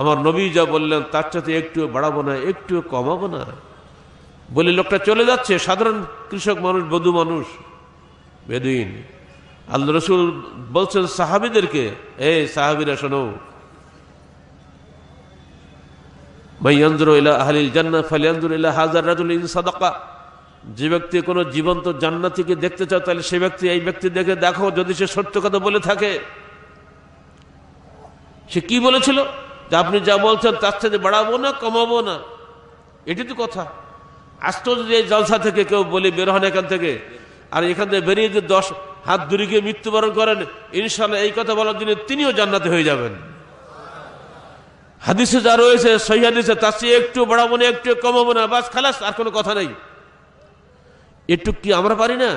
Speaker 1: আমার নবী যা বললেন তার সাথে একটু বাড়াবো না, একটু কমাবো না। বলে লোকটা চলে যাচ্ছে। সাধারণ কৃষক মানুষ, বধু মানুষ, বেদুইন। আল্লাহ রসুল বলছেন সাহাবীদেরকে, এই সাহাবীরা শোনো, মাইয়ানজুরু ইলা আহলিল জান্নাহ ফালিয়ানজুর ইলা হাযার রাজুল ইন সাদাকা। যে ব্যক্তি কোনো জীবন্ত জান্নাতীকে দেখতে চাও, তাহলে সে ব্যক্তি এই ব্যক্তি দেখো, যদি সে সত্য কথা বলে থাকে। সে কি বলেছিল? যে আপনি যা বলছেন তার সাথে বাড়াবো না, কমাবো না, এটি তো কথা। আজ তো যদি এই জলসা থেকে কেউ বলে বের হন এখান থেকে, আর এখান থেকে বেরিয়ে যদি 10 হাত দূরে গিয়ে মৃত্যুবরণ করেন, ইনশাআল্লাহ এই কথা বলার জন্য তিনিও জান্নাতে হয়ে যাবেন। হাদিসে যা রয়েছে, সহিহ হাদিসে, তার চেয়ে একটু বাড়াবো না, একটু কমাবো না, বাস খালাস, আর কোনো কথা নেই। একটু কি আমরা পারি না?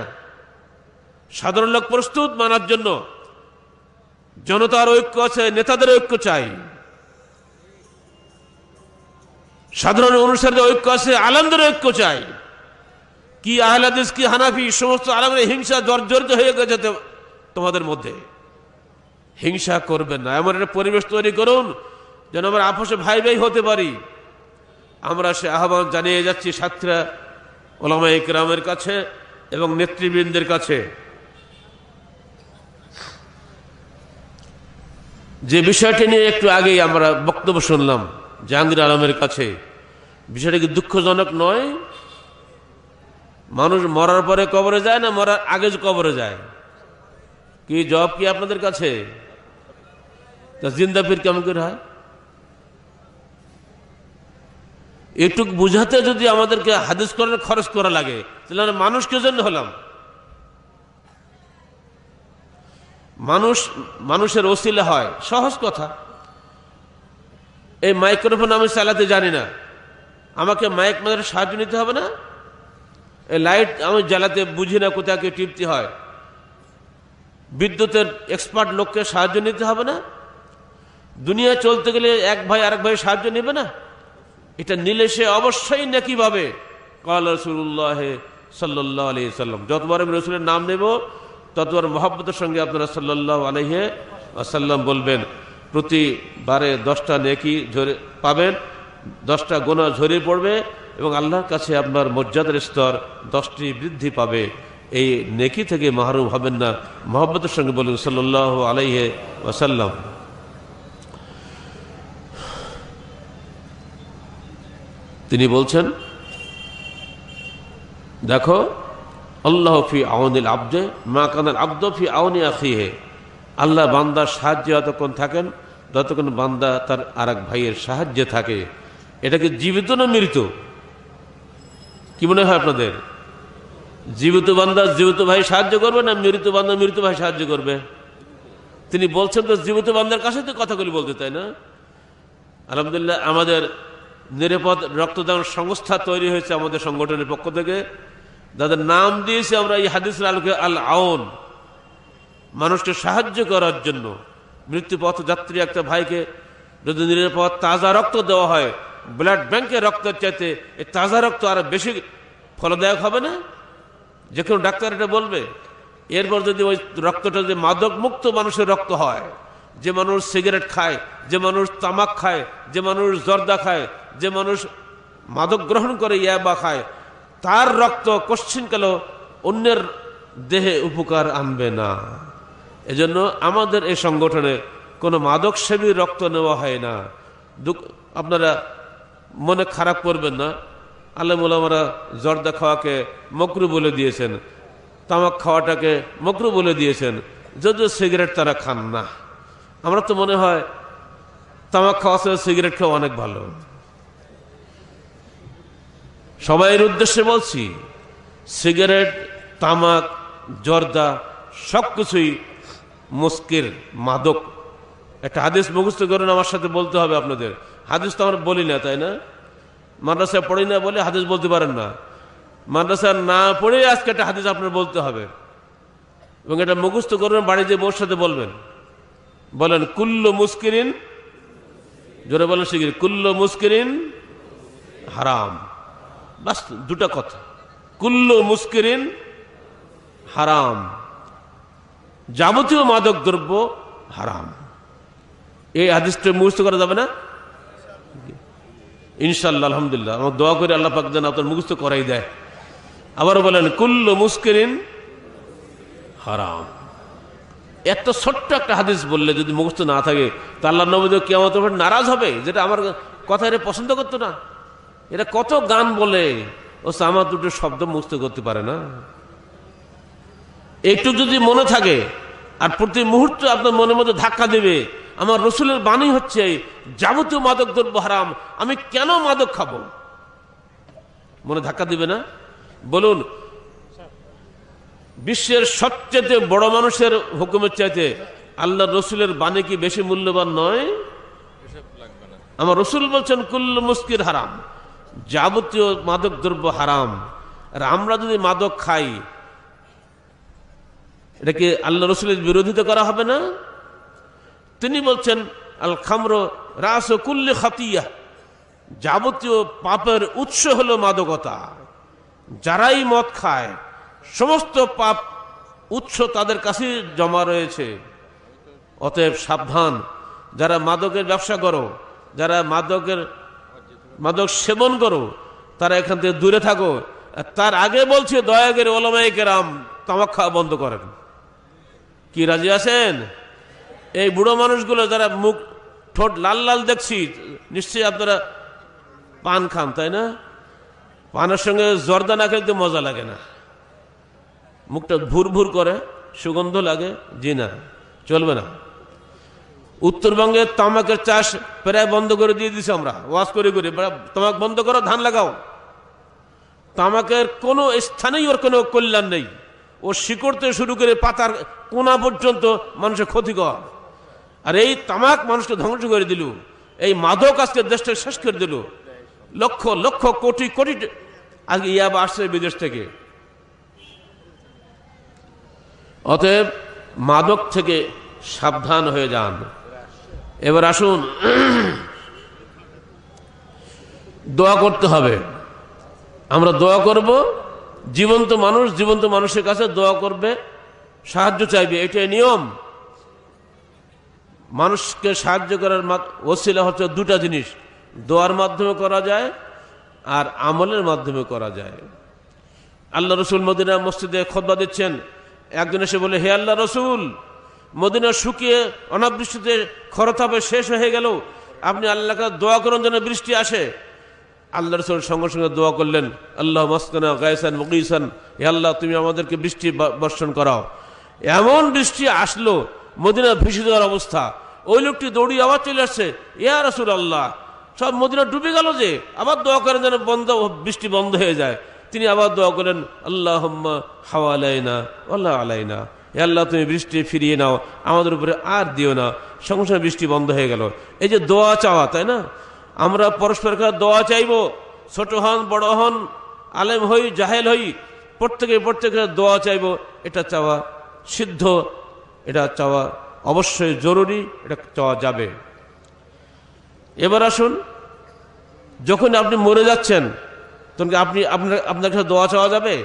Speaker 1: সাধারণ লোক প্রস্তুত মানার জন্য। জনতার ঐক্য আছে, নেতাদের ঐক্য চাই। সাধারণ অনুসারীদের ঐক্য আছে, আলেমদের ঐক্য চাই। কি আহলে হাদিস, কি হানাফি, সমস্ত আলেমরা হিংসা জর্জরিত হয়ে গেছে তোমাদের মধ্যে। হিংসা করবেন না, এমন একটা পরিবেশ তৈরি করুন যেন আমরা আপোষে ভাই ভাই হতে পারি। আমরা সে আহ্বান জানিয়ে যাচ্ছি সাতক্ষীরা ওলামায়ে কেরামের কাছে এবং নেতৃবৃন্দের কাছে। যে বিষয়টি নিয়ে একটু আগেই আমরা বক্তব্য শুনলাম জাহাঙ্গীর আলমের কাছে, বিষয়টা কি দুঃখজনক নয়? মানুষ মরার পরে কবরে যায় না মরার আগে কবরে যায়? কি জবাব কি আপনাদের কাছে? তা জিন্দা পীর কেমন করে হয়? একটু বুঝাতে যদি আমাদেরকে হাদিস করার খরচ করা লাগে, তাহলে আমরা মানুষ কে জন্য হলাম? মানুষের ওসিলা হয়, সহজ কথা। এই মাইক্রোফোন আমি চালাতে জানি না, আমাকে মাইক মাঝে সাহায্য নিতে হবে না? এই লাইট আমি জ্বালাতে বুঝি না, কোথায় টিপতে হয়, বিদ্যুতের এক্সপার্ট লোককে সাহায্য নিতে হবে না? দুনিয়া চলতে গেলে এক ভাই আরেক ভাই সাহায্য নেবে না? এটা নিলে সে অবশ্যই নেকি পাবে। ক্বাল রাসূলুল্লাহ সাল্লাল্লাহু আলাইহি ওয়াসাল্লাম, যতবার আমি রাসূলের নাম নেব ততবার মহব্বতের সঙ্গে আপনারা সাল্লাল্লাহু আলাইহি ওয়াসাল্লাম বলবেন। প্রতিবারে 10টা নেকি পাবেন, 10টা গুনাহ ঝরে পড়বে এবং আল্লাহর কাছে আপনার মর্যাদার স্তর 10টি বৃদ্ধি পাবে। এই নেকি থেকে মাহরুম হবেন না। মহব্বতের সঙ্গে বলুন সাল্লাল্লাহু আলাইহি ওয়াসাল্লাম। তিনি বলছেন, দেখো, আল্লাহ ফি আউনিল আবদে মা কানাল আবদ ফি আউনি আখিহে। আল্লাহ বান্দার সাহায্যে যতক্ষণ থাকেন, যতক্ষণ বান্দা তার আরেক ভাইয়ের সাহায্যে থাকে। এটা কি জীবিত না মৃত? কি মনে হয় আপনাদের? জীবিত বান্দা জীবিত ভাই সাহায্য করবে না মৃত বান্দা মৃত ভাই সাহায্য করবে? তিনি বলছেন তো জীবিত বান্দার কাছে তো কথাগুলি বলতে, তাই না? আলহামদুলিল্লাহ, আমাদের নিরাপদ রক্তদান সংস্থা তৈরি হয়েছে আমাদের সংগঠনের পক্ষ থেকে, যাদের নাম দিয়েছে আমরা এই হাদিসের আলোকে আল আউন, মানুষকে সাহায্য করার জন্য। মৃত্যুপথ যাত্রী একটা ভাইকে যদি নিরাপদ তাজা রক্ত দেওয়া হয়, ব্লাড ব্যাংকে রক্তের চাইতে এই তাজা রক্ত আরো বেশি ফলদায়ক হবে না? যে কোনো ডাক্তার এটা বলবে। এরপর যদি ওই রক্তটা যদি মাদক মুক্ত মানুষের রক্ত হয়, যে মানুষ সিগারেট খায়, যে মানুষ তামাক খায়, যে মানুষ জর্দা খায়, যে মানুষ মাদক গ্রহণ করে ইয়াবা খায়, তার রক্ত কোশ্চিনকালেও অন্যের দেহে উপকার আনবে না। এজন্য আমাদের এই সংগঠনে কোনো মাদক সেবীর রক্ত নেওয়া হয় না। আপনারা মনে খারাপ করবেন না, আলেম ওলামারা জর্দা খাওয়াকে মকরু বলে দিয়েছেন, তামাক খাওয়াটাকে মকরু বলে দিয়েছেন, যদিও সিগারেট তারা খান না। আমরা তো মনে হয় তামাক খাওয়া থেকে সিগারেট খাওয়া অনেক ভালো। সবাইয়ের উদ্দেশ্যে বলছি, সিগারেট, তামাক, জর্দা সবকিছুই মুস্কির, মাদক। একটা হাদিস মুখস্থ করেন, আমার সাথে বলতে হবে আপনাদের। হাদিস তো আমরা বলি না, তাই না? মাদ্রাসায় পড়ি না বলে হাদিস বলতে পারেন না। মাদ্রাসা না পড়ে আজকে একটা হাদিস আপনার বলতে হবে, এবং এটা মুখস্থ করবেন, বাড়িতে বউর সাথে বলবেন। বলেন, কুল্লু মুস্কিরিন, জোরে বলেন শিগগির, কুল্লু মুস্কিরিন হারাম। বাস দুটা কথা, কুল্লু মুস্কিরিন হারাম, যাবতীয় মাদক দ্রব্য হারাম। এই হাদিসটা মুখস্থ করা যাবে না? ইনশাআল্লাহ, আলহামদুলিল্লাহ। আমার দোয়া করে আল্লাহ পাক যেন আপনার মুখস্থ করাই দেয়। আবারও বলেন, কুল্লু মুস্কিরিন হারাম। এত ছোট্ট একটা হাদিস বললে যদি মুখস্থ না থাকে, তা আল্লাহ নবী কিয়ামতের উপর নারাজ হবে, যেটা আমার কথা এটা পছন্দ করতো না। এটা কত গান বলে, ও আমার দুটো শব্দ মুখস্থ করতে পারে না। একটু যদি মনে থাকে, আর প্রতি মুহূর্তে আপনার মনের মধ্যে ধাক্কা দেবে, আমার রসুলের বাণী হচ্ছে যাবতীয় মাদক দ্রব্য হারাম, আমি কেন মাদক খাবো? মনে ধাক্কা দিবে না? বলুন, বিশ্বের সবচেয়ে বড় মানুষের হুকুমের চাইতে আল্লাহ রসুলের বাণী কি বেশি মূল্যবান নয়? আমার রসুল বলছেন কুল্লু মুস্কির হারাম, যাবতীয় মাদক দ্রব্য হারাম। আর আমরা যদি মাদক খাই, এটা কি আল্লাহ রসুলের বিরোধিতা করা হবে না? তিনি বলছেন আল খামর রাস কুল্লি খাতিয়া, যাবতীয় পাপের উৎস হলো মাদকতা। যারাই মদ খায়, সমস্ত পাপ উৎস তাদের কাছে জমা রয়েছে। অতএব সাবধান, যারা মাদকের ব্যবসা করো, যারা মাদক সেবন করো, তারা এখান থেকে দূরে থাকো। তার আগে বলছে, দয়া করে ওলামায়ে কেরাম তামাক খাওয়া বন্ধ করেন। কি রাজি আছেন? এই বুড়ো মানুষগুলো যারা মুখ ঠোঁট লাল লাল দেখছি, নিশ্চয়ই আপনারা পান খান, তাই না? পানের সঙ্গে জর্দা না খেলে তো মজা লাগে না, মুখটা ভুর ভুর করে, সুগন্ধ লাগে। জি না, চলবে না। উত্তরবঙ্গে তামাকের চাষ প্রায় বন্ধ করে দিয়ে দিছি আমরা, ওয়াজ করে করে, তামাক বন্ধ করো, ধান লাগাও। তামাকের কোনো স্থানেই ওর কোনো কল্যাণ নেই। ও শিকড় থেকে শুরু করে পাতার কোনা পর্যন্ত মানুষের ক্ষতিকর। আর এই তামাক মানুষকে ধ্বংস করে দিল, এই মাদক আজকে দেশটা শেষ করে দিল। লক্ষ লক্ষ কোটি কোটি আজকে ইয়াবা আসছে বিদেশ থেকে। অতএব মাদক থেকে সাবধান হয়ে যান। এবার আসুন, দোয়া করতে হবে। আমরা দোয়া করব, জীবন্ত মানুষের কাছে দোয়া করবে, সাহায্য চাইবে, এটাই নিয়ম। মানুষকে সাহায্য করার ওসিলা হচ্ছে দুটা জিনিস, দোয়ার মাধ্যমে করা যায় আর আমলের মাধ্যমে করা যায়। আল্লাহ রসুল মদিনা মসজিদে খুতবা দিচ্ছেন, একজন এসে বলে, হে আল্লাহ রসুল, মদিনা শুকিয়ে অনাবৃষ্টিতে খরতাপে শেষ হয়ে গেল, আপনি আল্লাহকে দোয়া করুন যেন বৃষ্টি আসে। আল্লাহ রসুল সঙ্গে সঙ্গে দোয়া করলেন, আল্লাহ মাসকানা গায়সান মুগীসান, হে আল্লাহ তুমি আমাদেরকে বৃষ্টি বর্ষণ করাও। এমন বৃষ্টি আসলো, মদিনা ভেসে যাওয়ার অবস্থা। ওই লোকটি দৌড়িয়ে আবার চলে আসছে, ইয়া রাসূলুল্লাহ, সব মদিনা ডুবে গেল যে, আবার দোয়া করেন যেন বৃষ্টি বন্ধ হয়ে যায়। তিনি আবার দোয়া করেন, আল্লাহুম্মা হাওয়ালাইনা ওয়ালা আলাইনা, হে আল্লাহ তুমি বৃষ্টি ফিরিয়ে নাও, আমাদের উপরে আর দিও না। সঙ্গে সঙ্গে বৃষ্টি বন্ধ হয়ে গেল। এই যে দোয়া চাওয়া, তাই না? আমরা পরস্পর কাছে দোয়া চাইব, ছোট হন বড় হন, আলেম হই জাহেল হই, প্রত্যেকের দোয়া চাইব। এটা চাওয়া সিদ্ধ, এটা চাওয়া অবশ্যই জরুরি, এটা চাওয়া যাবে। এবার আসুন, যখন আপনি মরে যাচ্ছেন তখন আপনার কাছে দোয়া চাওয়া যাবে?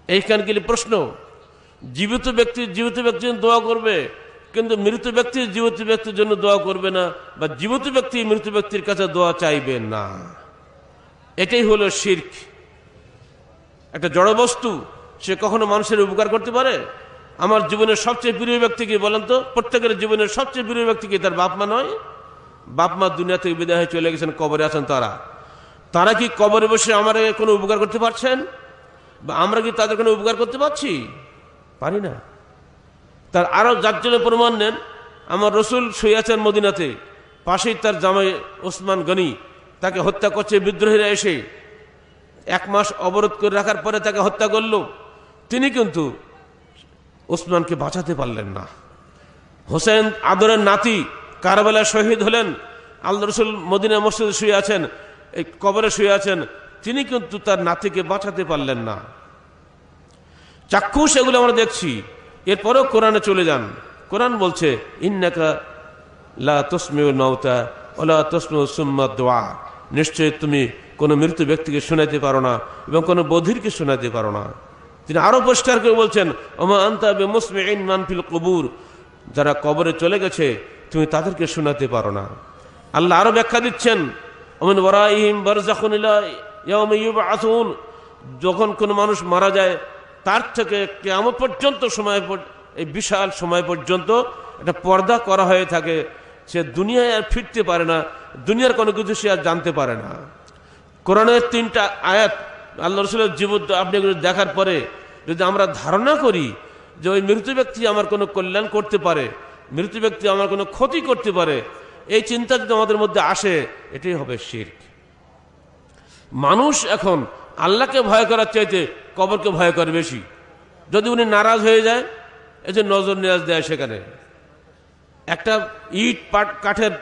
Speaker 1: এইখানকার প্রশ্ন। জীবিত ব্যক্তির দোয়া করবে, কিন্তু মৃত ব্যক্তি জীবিত ব্যক্তির জন্য দোয়া করবে না, বা জীবিত ব্যক্তি মৃত ব্যক্তির কাছে দোয়া চাইবে না। এটাই হলো শিরক। একটা জড় বস্তু সে কখনো মানুষের উপকার করতে পারে? আমার জীবনের সবচেয়ে প্রিয় ব্যক্তি কি বলেন তো? প্রত্যেকের জীবনের সবচেয়ে প্রিয় ব্যক্তি কি তার বাপ মা নয়? বাপ মা দুনিয়া থেকে বিদায় হয়ে চলে গেছেন, কবরে আছেন তারা কি কবরে বসে আমার কোনো উপকার করতে পারছেন? বা আমরা কি তাদের কোনো উপকার করতে পারছি? পারি না। তার আরো যার জন্য প্রমাণ নেন, আমার রসুল শুয়ে আছেন মদিনাতে, পাশেই তার জামাই ওসমান গনি, তাকে হত্যা করছে বিদ্রোহীরা এসে। 1 মাস অবরোধ করে রাখার পরে তাকে হত্যা করল। তিনি কিন্তু ওসমানকে বাঁচাতে পারলেন না। হোসেন আদরের নাতি কারবালায় শহীদ হলেন, আল্লাহ রসুল মদিনা মসজিদে শুয়ে আছেন, এই কবরে শুয়ে আছেন, তিনি কিন্তু তার নাতিকে বাঁচাতে পারলেন না। চাক্ষুষ এগুলো আমরা দেখছি। এরপরেও কোরআনে চলে যান, কোরআন বলছে ইন্নাকা লা তুসমিউল মাউতা ওয়ালা তুসমিউ সুম্মা দুআ, নিশ্চয়ই তুমি কোনো মৃত ব্যক্তিকে শোনাতে পারো না এবং কোনো বধিরকে শোনাতে পারো না। তিনি আরো পরিষ্কার করে বলছেন ওমা আনতা বিমুসমিইন মান ফিল কুবুর, যারা কবরে চলে গেছে তুমি তাদেরকে শোনাতে পারো না। আল্লাহ আরো ব্যাখ্যা দিচ্ছেন ওমিন ওয়ারাইহিম বারযাখুন ইলা ইয়াউমি ইউবআসুন, যখন কোনো মানুষ মারা যায় তার থেকে কিয়ামত পর্যন্ত এই বিশাল সময় পর্যন্ত একটা পর্দা করা হয়ে থাকে। সে দুনিয়ায় আর ফিরতে পারে না, দুনিয়ার কোনো কিছু সে আর জানতে পারে না। কোরআনের 3টা আয়াত আল্লাহ রসুলের জীবন আপনি দেখার পরে যদি আমরা ধারণা করি যে ওই মৃত ব্যক্তি আমার কোনো কল্যাণ করতে পারে, মৃত ব্যক্তি আমার কোনো ক্ষতি করতে পারে, এই চিন্তা যদি আমাদের মধ্যে আসে, এটাই হবে শিরক। মানুষ এখন আল্লাহকে ভয় করার চাইতে কবরকে ভয় করে বেশি। যদি উনি নারাজ হয়ে যায়, এই যে নজর নিয়াজ দেয়, সেখানে একটা ইট কাঠের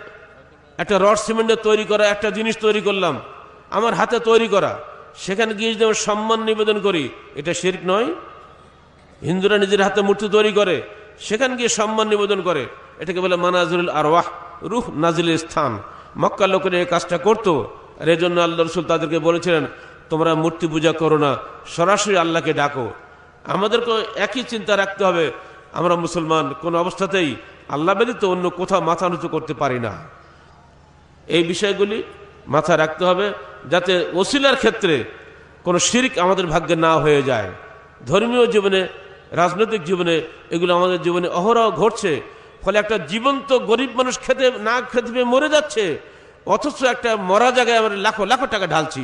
Speaker 1: একটা রড সিমেন্টের তৈরি করা একটা জিনিস তৈরি করলাম, আমার হাতে তৈরি করা, সেখানে গিয়ে যদি আমরা সম্মান নিবেদন করি, এটা শিরক নয়? হিন্দুরা নিজের হাতে মূর্তি তৈরি করে, সেখানে গিয়ে সম্মান নিবেদন করে, এটাকে বলে মানাজিলুল আরওয়াহ, রূহ নাজিলের স্থান। মক্কার লোকেরা এই কাজটা করতো, আর এই জন্য আল্লাহ রসুল তাদেরকে বলেছিলেন তোমরা মূর্তি পূজা করো না, সরাসরি আল্লাহকে ডাকো। আমাদেরকে একই চিন্তা রাখতে হবে, আমরা মুসলমান কোন অবস্থাতেই আল্লাহ ব্যতীত অন্য কোথাও মাথা নত করতে পারি না। এই বিষয়গুলি মাথা রাখতে হবে, যাতে ওসিলার ক্ষেত্রে কোনো শিরক আমাদের ভাগ্যে না হয়ে যায়। ধর্মীয় জীবনে, রাজনৈতিক জীবনে এগুলো আমাদের জীবনে অহরহ ঘটছে। ফলে একটা জীবন্ত গরিব মানুষ খেতে পেয়ে মরে যাচ্ছে, অথচ একটা মরা জায়গায় আমরা লাখো লাখো টাকা ঢালছি।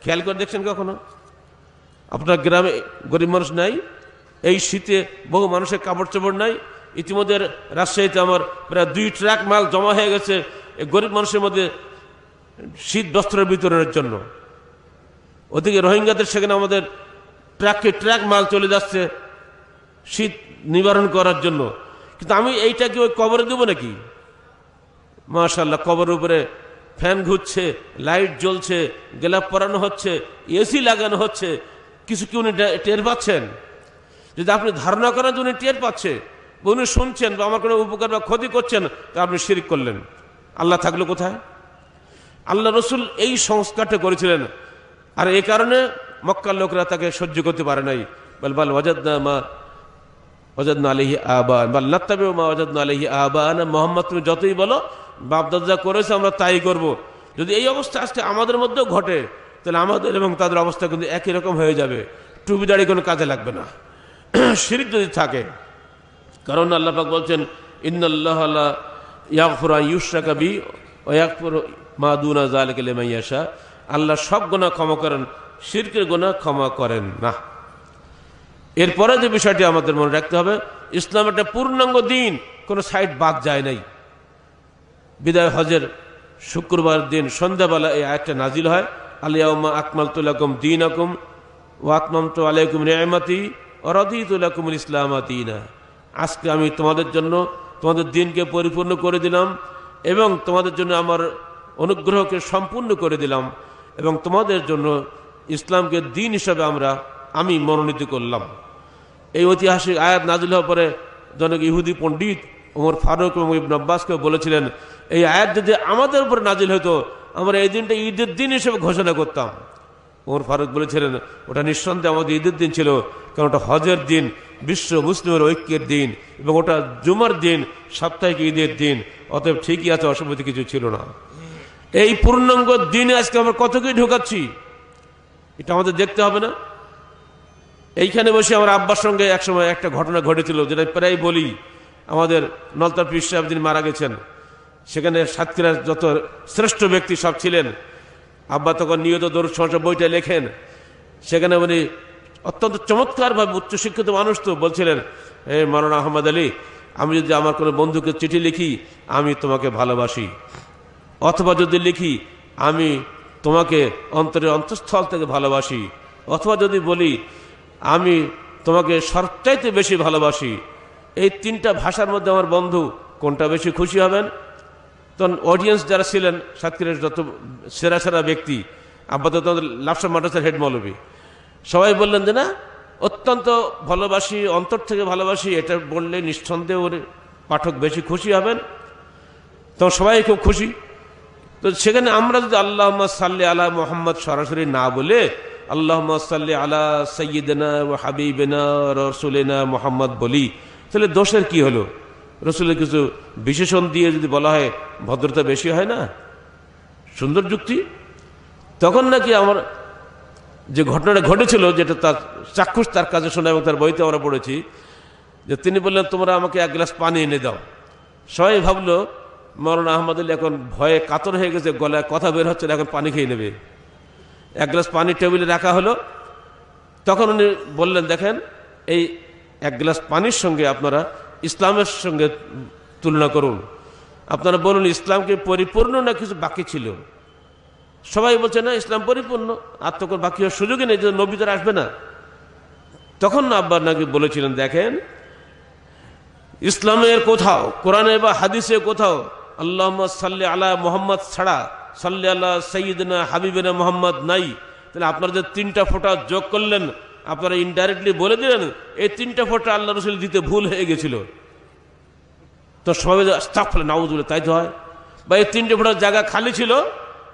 Speaker 1: খেয়াল করে দেখছেন কখনো? আপনার গ্রামে গরিব মানুষ নাই? এই শীতে বহু মানুষের কাপড় চোপড় নাই। ইতিমধ্যে রাজশাহীতে আমার প্রায় 2 ট্রাক মাল জমা হয়ে গেছে এই গরিব মানুষের মধ্যে শীত বস্ত্রের বিতরণের জন্য। ওদিকে রোহিঙ্গাদের সেখানে আমাদের ট্রাক মাল চলে যাচ্ছে শীত নিবারণ করার জন্য। কিন্তু আমি এইটাকে ওই কবরে দেবো নাকি? মাশাআল্লাহ, কবরের উপরে ফ্যান ঘুরছে, লাইট জ্বলছে, গোলাপ পরানো হচ্ছে, এসি লাগানো হচ্ছে, কিছু কি উনি টের পাচ্ছেন? যদি আপনি ধারণা করেন যে উনি টের পাচ্ছে, উনি শুনছেন বা আমার কোনো উপকার বা ক্ষতি করছেন, তা আপনি শিরক করলেন। আল্লাহ থাকলো কোথায়? আল্লাহ রসুল এই সংস্কারটা করেছিলেন, আর এই কারণে মক্কার লোকরা তাকে সহ্য করতে পারে নাই। বাল ওয়াজাদনা আলাইহি আবান বাল নাত্তাবিউ মা ওয়াজাদনা আলাইহি আবান, মুহাম্মদ তুমি যতই বলো বাপ-দাদা করেছে আমরা তাই করব। যদি এই অবস্থা আজকে আমাদের মধ্যেও ঘটে, তাহলে আমাদের এবং তাদের অবস্থা কিন্তু একই রকম হয়ে যাবে। টুপি দাড়ি কোনো কাজে লাগবে না শিরক যদি থাকে। কারণ আল্লাহ পাক বলছেন ইন্নাল্লাহা লা ইয়াগফিরু আন ইউশরাকা বিহি ওয়া ইয়াগফিরু মা দুনা যালিকা লিমান ইয়াশা, আল্লাহ সব গুনাহ ক্ষমা করেন, শিরকের গুনাহ ক্ষমা করেন না। এরপরে যে বিষয়টি আমাদের মনে রাখতে হবে, ইসলাম একটা পূর্ণাঙ্গ দিন, কোনো সাইড বাদ যায় নাই। বিদায় হজের শুক্রবার দিন সন্ধ্যাবেলা এই আয়াতটা নাজিল হয়, আল ইয়াউমা আকমালতু লাকুম দীনাকুম ওয়া আতমামতু আলাইকুম নি'মাতি ওয়া রাদিতু লাকুমুল ইসলামা দীনা। আজকে আমি তোমাদের জন্য তোমাদের দিনকে পরিপূর্ণ করে দিলাম এবং তোমাদের জন্য আমার অনুগ্রহকে সম্পূর্ণ করে দিলাম এবং তোমাদের জন্য ইসলামকে দিন হিসাবে আমি মনোনীত করলাম। এই ঐতিহাসিক আয়াত নাজিল হওয়ার পরে জনক ইহুদি পণ্ডিত ওমর ফারুক এবং ইবনে আব্বাসকে বলেছিলেন, এই আয়াত যদি আমাদের উপরে নাজিল হতো আমরা এই দিনটা ঈদের দিন হিসেবে ঘোষণা করতাম। ওমর ফারুক বলেছিলেন, ওটা নিঃসন্দেহে আমাদের ঈদের দিন ছিল, কারণ ওটা হজের দিন, বিশ্ব মুসলিমের ঐক্যের দিন, এবং ওটা জুমার দিন, সাপ্তাহিক ঈদের দিন। অতএব ঠিকই আছে, অসুবিধা কিছু ছিল না। এই পূর্ণাঙ্গ দিনে আজকে আমরা কত কি ঢোকাচ্ছি, এটা আমাদের দেখতে হবে না? এইখানে বসে আমার আব্বার সঙ্গে একসময় একটা ঘটনা ঘটেছিল, যেটা প্রায় বলি। আমাদের নলতার পীর সাহেব যিনি মারা গেছেন, সেখানে সাতক্ষীরার যত শ্রেষ্ঠ ব্যক্তি সব ছিলেন। আব্বা তখন নিয়ত দরুদ শরীফ বইটা লেখেন, সেখানে উনি অত্যন্ত চমৎকারভাবে উচ্চশিক্ষিত মানুষ তো বলছিলেন, হে মাওলানা আহমদ আলী, আমি যদি আমার কোনো বন্ধুকে চিঠি লিখি আমি তোমাকে ভালোবাসি, অথবা যদি লিখি আমি তোমাকে অন্তরের অন্তঃস্থল থেকে ভালোবাসি, অথবা যদি বলি আমি তোমাকে সবচাইতে বেশি ভালোবাসি, এই তিনটা ভাষার মধ্যে আমার বন্ধু কোনটা বেশি খুশি হবেন? তখন অডিয়েন্স যারা ছিলেন সাতক্ষীরার যত সেরা সেরা ব্যক্তি, আপাতত লাফসা মাদ্রাসার হেড মৌলবী, সবাই বললেন যে না, অত্যন্ত ভালোবাসি, অন্তর থেকে ভালোবাসি, এটা বললে নিঃসন্দেহে ওর পাঠক বেশি খুশি হবেন। তখন সবাই খুব খুশি। তো সেখানে আমরা যদি আল্লাহুম্মা সাল্লি আলা মুহাম্মদ সরাসরি না বলে আল্লাহুম্মা সাল্লি আলা সাইয়্যিদিনা ওয়া হাবিবিনা রাসূলিনা মুহাম্মদ বলি, তাহলে দোষের কি হলো? রসুলের কিছু বিশেষণ দিয়ে যদি বলা হয় ভদ্রতা বেশি হয় না? সুন্দর যুক্তি। তখন নাকি আমার যে ঘটনাটা ঘটেছিল, যেটা তার চাক্ষুষ তার কাছে শোনা এবং তার বইতে আমরা পড়েছি, যে তিনি বললেন তোমরা আমাকে এক গ্লাস পানি এনে দাও। সবাই ভাবলো মাওলানা আহমদ আলী এখন ভয়ে কাতর হয়ে গেছে, গলায় কথা বের হচ্ছে না, এখন পানি খেয়ে নেবে। এক গ্লাস পানি টেবিলে রাখা হলো। তখন উনি বললেন, দেখেন এই এক গ্লাস পানির সঙ্গে আপনারা ইসলামের সঙ্গে তুলনা করুন, আপনারা বলুন ইসলামকে পরিপূর্ণ না কিছু বাকি ছিল? সবাই বলছে না, ইসলাম পরিপূর্ণ, আর তখন বাকি হওয়ার সুযোগই নেই, যে নবী তো আসবে না। তখন আব্বা নাকি বলেছিলেন, দেখেন ইসলামের কোথাও, কোরআনে বা হাদিসে কোথাও আল্লাহুম্মা সাল্লি আলা মুহাম্মদ ছাড়া সাল্লি আলা সাইয়্যিদিনা হাবিবিনা মুহাম্মদ নাই। তাহলে আপনারা যে তিনটা ফোঁটা যোগ করলেন, আপনারা ইনডাইরেক্টলি বলে দিলেন এই তিনটা ফোঁটা আল্লাহ রসুল দিতে ভুল হয়ে গেছিল। তো সবাই আস্তাগফিরুল্লাহ নাউযুবিল্লাহ, তাই তো হয়? বা এই তিনটে ফোঁটার জায়গা খালি ছিল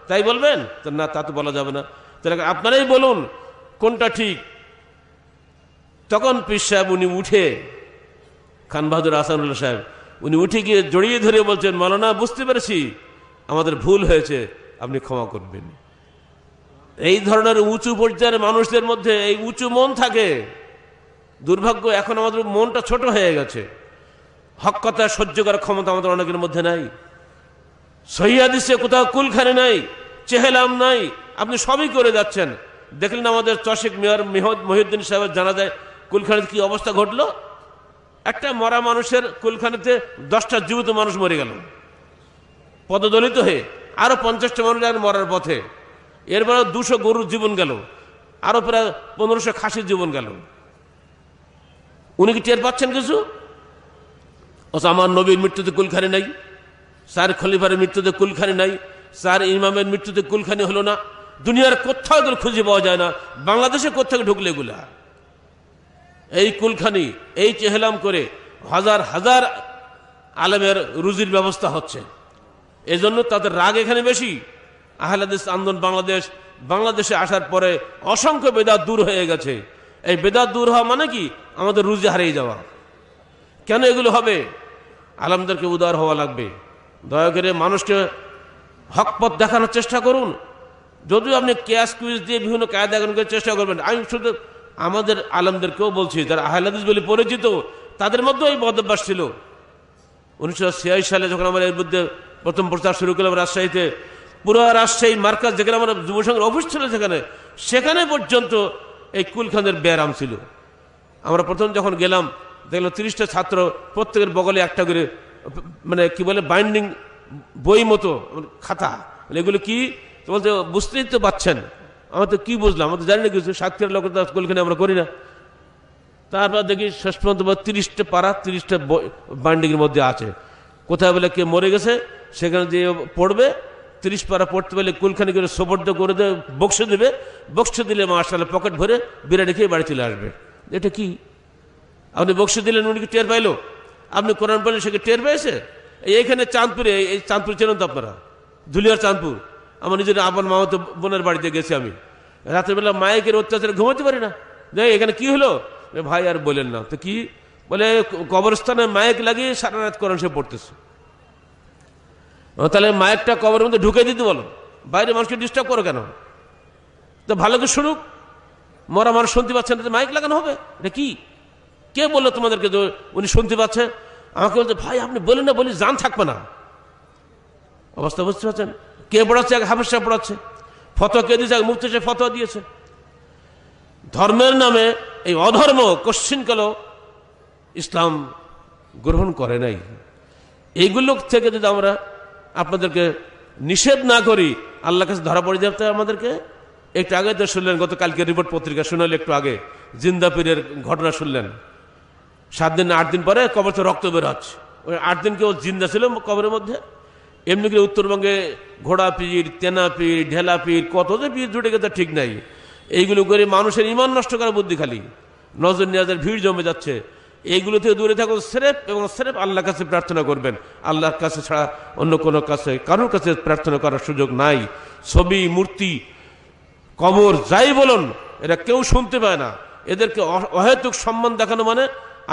Speaker 1: তাই বলবেন? তো না, তা তো বলা যাবে না। তাহলে আপনারাই বলুন কোনটা ঠিক। তখন পীর সাহেব উনি উঠে, খান বাহাদুর আহসানুল্লাহ সাহেব, উনি উঠে গিয়ে জড়িয়ে ধরে বলছেন, মাওলানা বুঝতে পেরেছি আমাদের ভুল হয়েছে, আপনি ক্ষমা করবেন। এই ধরনের উঁচু পর্যায়ের মানুষদের মধ্যে এই উঁচু মন থাকে। দুর্ভাগ্য এখন আমাদের মনটা ছোট হয়ে গেছে, হক কথা সহ্য করার ক্ষমতা আমাদের অনেকের মধ্যে নাই। সহিহ হাদিসে কোথাও কুলখানি নাই, চেহেলাম নাই, আপনি সবই করে যাচ্ছেন। দেখলেন আমাদের চশিক মেয়র মহিউদ্দিন সাহেবের জানাজায় কুলখানিতে কি অবস্থা ঘটলো? একটা মরা মানুষের কুলখানিতে 10টা জীবিত মানুষ মরে গেল পদদলিত হয়ে, আরো 50টা মানুষ মরার পথে, এরপরে 200 গরুর জীবন গেল, আরো প্রায় 1500 খাসির জীবন গেল। উনি কি টের পাচ্ছেন কিছু? আমার নবীর মৃত্যুতে কুলখানি নাই, 4 খলিফার মৃত্যুতে কুলখানি নাই, 4 ইমামের মৃত্যুতে কুলখানি হলো না। দুনিয়ার কোথাও এগুলো খুঁজে পাওয়া যায় না, বাংলাদেশে কোথাও ঢুকলে এগুলা এই কুলখানি, এই চেহলাম করে হাজার হাজার আলেমের রুজির ব্যবস্থা হচ্ছে। এজন্য তাদের রাগ এখানে বেশি। আহলে হাদিস আন্দোলন বাংলাদেশে আসার পরে অসংখ্য বেদাত দূর হয়ে গেছে। এই বেদাত দূর হওয়া মানে কি? আমাদের রুজি হারিয়ে যাওয়া। কেন এগুলো হবে? আলেমদেরকে উদার হওয়া লাগবে। দয়া করে মানুষকে হক পথ দেখানোর চেষ্টা করুন। যদিও আপনি ক্যাশ কুইজ দিয়ে বিভিন্ন কায়দা দেখানোর চেষ্টা করবেন, আমি শুধু আমাদের আলেমদেরকেও বলছি, যারা আহলে হাদিস বলে পরিচিত, তাদের মধ্যেও এই বদভ্যাস ছিল। 1986 সালে যখন আমরা এর মধ্যে প্রথম প্রচার শুরু করলাম রাজশাহীতে, পুরো রাজশাহী মার্কাজ যেখানে আমার যুব সংঘের অফিস ছিল, সেখানে পর্যন্ত এই কুলখানের ব্যারাম ছিল। আমরা প্রথম যখন গেলাম দেখলাম 30টা ছাত্র, প্রত্যেকের বগলে একটা করে মানে কি বলে বাইন্ডিং বই মতো খাতা, এগুলো কি বলতে বুঝতেই তো পাচ্ছেন। আমরা তো কি বুঝলাম, আমরা তো জানি না কিছু, সাতক্ষীরার লোকের তো কুলখানি আমরা করি না। তারপর দেখি শেষ পর্যন্ত 30টা পারা 30টা বাইন্ডিংয়ের মধ্যে আছে। কোথায় বলে কে মরে গেছে সেখানে যে পড়বে, 30 পারা পড়তে পারলে কুলখানি করে সোপর্দ করে দেবে, বক্সে দেবে, বক্সে দিলে মাশাআল্লাহ পকেট ভরে বিরিয়ানি খেয়ে বাড়ি চলে আসবে। এটা কি? আপনি বক্সে দিলেন, উনি কি টের পাইলো? আপনি কোরআন পড়লেন, সে কি টের পেয়েছে? এইখানে চাঁদপুরে, এই চাঁদপুর চেনেন তো আপনারা, ধুলিয়ার চাঁদপুর, আমার নিজের আপন মামাতো বোনের বাড়িতে গেছি আমি। রাতের বেলা মাইকের অত্যাচারে ঘুমাতে পারি না। এখানে কি হলো? ভাই আর বলেন না তো। কি বলে? কবরস্থানে মাইক লাগিয়ে সারা রাত কোরআন সে পড়তেছে। তাহলে মাইকটা কবরের মধ্যে ঢুকে দিতে বলো, বাইরে মানুষকে ডিস্টার্ব করো কেন? তো ভালো করে শুনুক, মরা মানুষ শুনতে পাচ্ছে না, মাইক লাগানো হবে? এটা কি? কে বললো তোমাদেরকে উনি শুনতে পাচ্ছে? আমাকে বলছে ভাই আপনি বলেন না, বলি জান থাকবে না। অবস্থা বুঝতে পারছেন? কে পড়াচ্ছে? এক হাফেজ সাহেব পড়াচ্ছে। ফতোয়া কে দিয়েছে? মুফতি সাহেব ফতোয়া দিয়েছে। ধর্মের নামে এই অধর্ম কোশ্চিনকাল ইসলাম গ্রহণ করে নাই। এইগুলো থেকে যদি আমরা আপনাদেরকে নিষেধ না করি, আল্লাহর কাছে ধরা পড়ে যাবে। আমাদেরকে একটু আগে তো শুনলেন, গতকালকে রিপোর্ট পত্রিকা শোনালে একটু আগে, জিন্দা পীরের ঘটনা শুনলেন। 7 দিন 8 দিন পরে কবর থেকে রক্ত বের হচ্ছে। ওই 8 দিন কেউ জিন্দা ছিল কবরের মধ্যে। এমনি করে উত্তরবঙ্গে ঘোড়া পীর, তেনা পীর, ঢেলা পীর, কত যে পীর জুটে গেছে ঠিক নাই। এইগুলো করে মানুষের ইমান নষ্ট করার বুদ্ধি, খালি নজর নিয়াজের ভিড় জমে যাচ্ছে। এইগুলো থেকে দূরে থাকুন, স্রেফ এবং স্রেফ আল্লাহর কাছে প্রার্থনা করবেন। আল্লাহর কাছে ছাড়া অন্য কোনো কাছে, কারোর কাছে প্রার্থনা করার সুযোগ নাই। ছবি, মূর্তি, কবর যাই বলুন, এরা কেউ শুনতে পায় না। এদেরকে অহেতুক সম্মান দেখানো মানে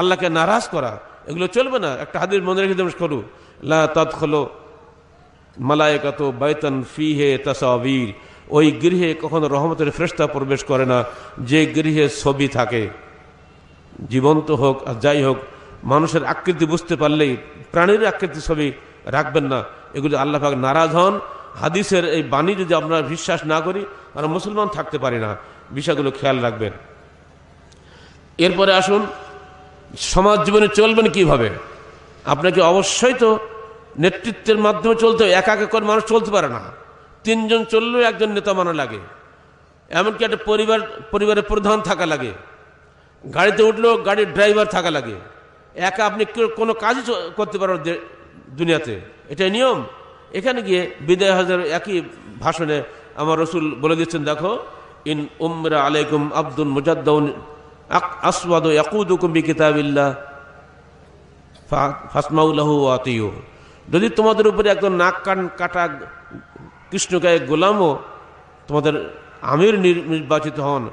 Speaker 1: আল্লাহকে নারাজ করা। এগুলো চলবে না। একটা হাদিস মনে রেখে দেবেন, করু লা তাদখুলু মালায়েকাতু বাইতান ফিহি তাসাবির। ওই গৃহে কখনো রহমতের ফেরেশতা প্রবেশ করে না যে গৃহে ছবি থাকে। জীবন্ত হোক আর যাই হোক, মানুষের আকৃতি বুঝতে পারলেই প্রাণীর আকৃতি ছবি রাখবেন না। এগুলো আল্লাহ পাক নারাজ হন। হাদিসের এই বাণী যদি আমরা বিশ্বাস না করি, আমরা মুসলমান থাকতে পারি না। বিষয়গুলো খেয়াল রাখবেন। এরপরে আসুন, সমাজ জীবনে চলবেন কিভাবে? আপনাকে অবশ্যই তো নেতৃত্বের মাধ্যমে চলতে হবে। একা একা করে মানুষ চলতে পারে না। 3 জন চললেও একজন নেতা মানা লাগে। এমনকি একটা পরিবারের প্রধান থাকা লাগে। গাড়িতে উঠলেও গাড়ির ড্রাইভার থাকা লাগে। একা আপনি কোনো কাজই করতে পারেন দুনিয়াতে, এটাই নিয়ম। এখানে গিয়ে বিদায় হজের একই ভাষণে আমার রসুল বলে দিচ্ছেন, দেখো, ইন উমরা আলাইকুম আব্দুল মুজাদ্দাউন আসওয়াদু ইয়াকুদুকুম বিকিতাবিল্লাহ ফাসমাউ লাহু ওয়া আতিউ। যদি তোমাদের উপরে একজন নাক কান কাটা কৃষ্ণকায় গোলামও তোমাদের আমির নির্বাচিত হন,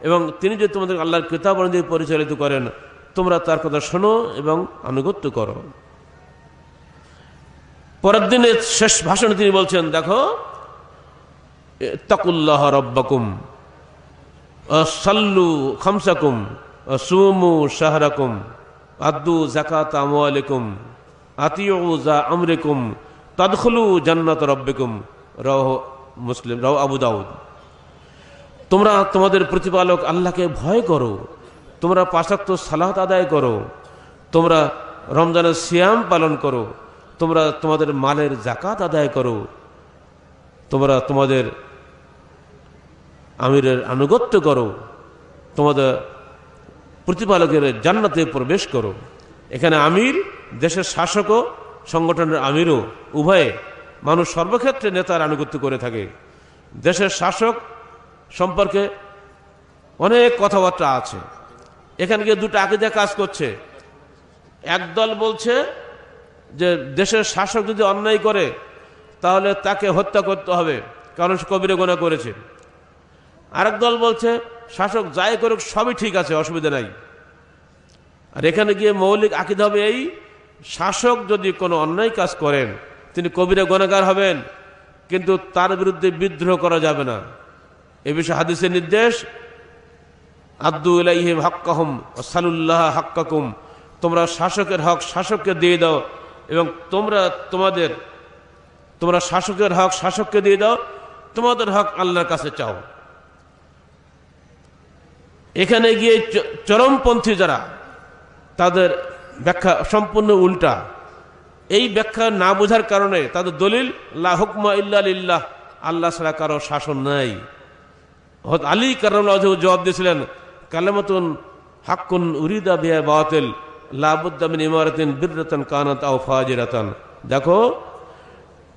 Speaker 1: এবং তিনি যদি তোমাদের আল্লাহর কিতাব অনুযায়ী পরিচালিত করেন, তোমরা তার কথা শোনো এবং আনুগত্য করো। পরের দিনের শেষ ভাষণে তিনি বলছেন, দেখো, ইত্তাকুল্লাহ রাব্বাকুম সাল্লু খামসাকুম সুমু শাহরাকুম আদ্দু যাকাত আমওয়ালিকুম আতিউ যা আমরিকুম তাদখুলু জান্নাত রাব্বিকুম। রাওয়াহু মুসলিম, রাওয়াহু আবু দাউদ। তোমরা তোমাদের প্রতিপালক আল্লাহকে ভয় করো, তোমরা 5 ওয়াক্ত সালাত আদায় করো, তোমরা রমজানের সিয়াম পালন করো, তোমরা তোমাদের মালের যাকাত আদায় করো, তোমরা তোমাদের আমিরের আনুগত্য করো, তোমাদের প্রতিপালকের জান্নাতে প্রবেশ করো। এখানে আমির দেশের শাসকও সংগঠনের আমিরও উভয়ে, মানুষ সর্বক্ষেত্রে নেতার আনুগত্য করে থাকে। দেশের শাসক সম্পর্কে অনেক কথাবার্তা আছে। এখানে গিয়ে 2টা আকীদা কাজ করছে। একদল বলছে যে দেশের শাসক যদি অন্যায় করে তাহলে তাকে হত্যা করতে হবে, কারণ সে কবিরা গুনাহ করেছে। আরেক দল বলছে শাসক যাই করুক সবই ঠিক আছে, অসুবিধা নাই। আর এখানে গিয়ে মৌলিক আকীদা হবে এই, শাসক যদি কোনো অন্যায় কাজ করেন তিনি কবিরা গুনাহগার হবেন, কিন্তু তার বিরুদ্ধে বিদ্রোহ করা যাবে না। এ বিষয়ে হাদিসের নির্দেশ, আদ্দু ইলাইহিম হাক্কাহুম ওয়াসালুল্লাহ হাক্কাকুম। তোমরা শাসকের হক শাসককে দিয়ে দাও, এবং তোমরা শাসকের হক শাসককে দিয়ে দাও, তোমাদের হক আল্লাহর কাছে চাও। এখানে গিয়ে চরমপন্থী যারা, তাদের ব্যাখ্যা সম্পূর্ণ উল্টা। এই ব্যাখ্যা না বোঝার কারণে তাদের দলিল লা হুকমা ইল্লা লিল্লাহ, আল্লাহ ছাড়া কারো শাসন নাই। হযরত আলী কারামাল্লাহু ওয়াজহু জবাব দিয়েছিলেন, কালামাতুন হাক্কুন উরিদা বিহা বাতিল লা বুদ্দা মিন ইমারাতিন বিররাতান কানাত আও ফাজিরাতান দেখো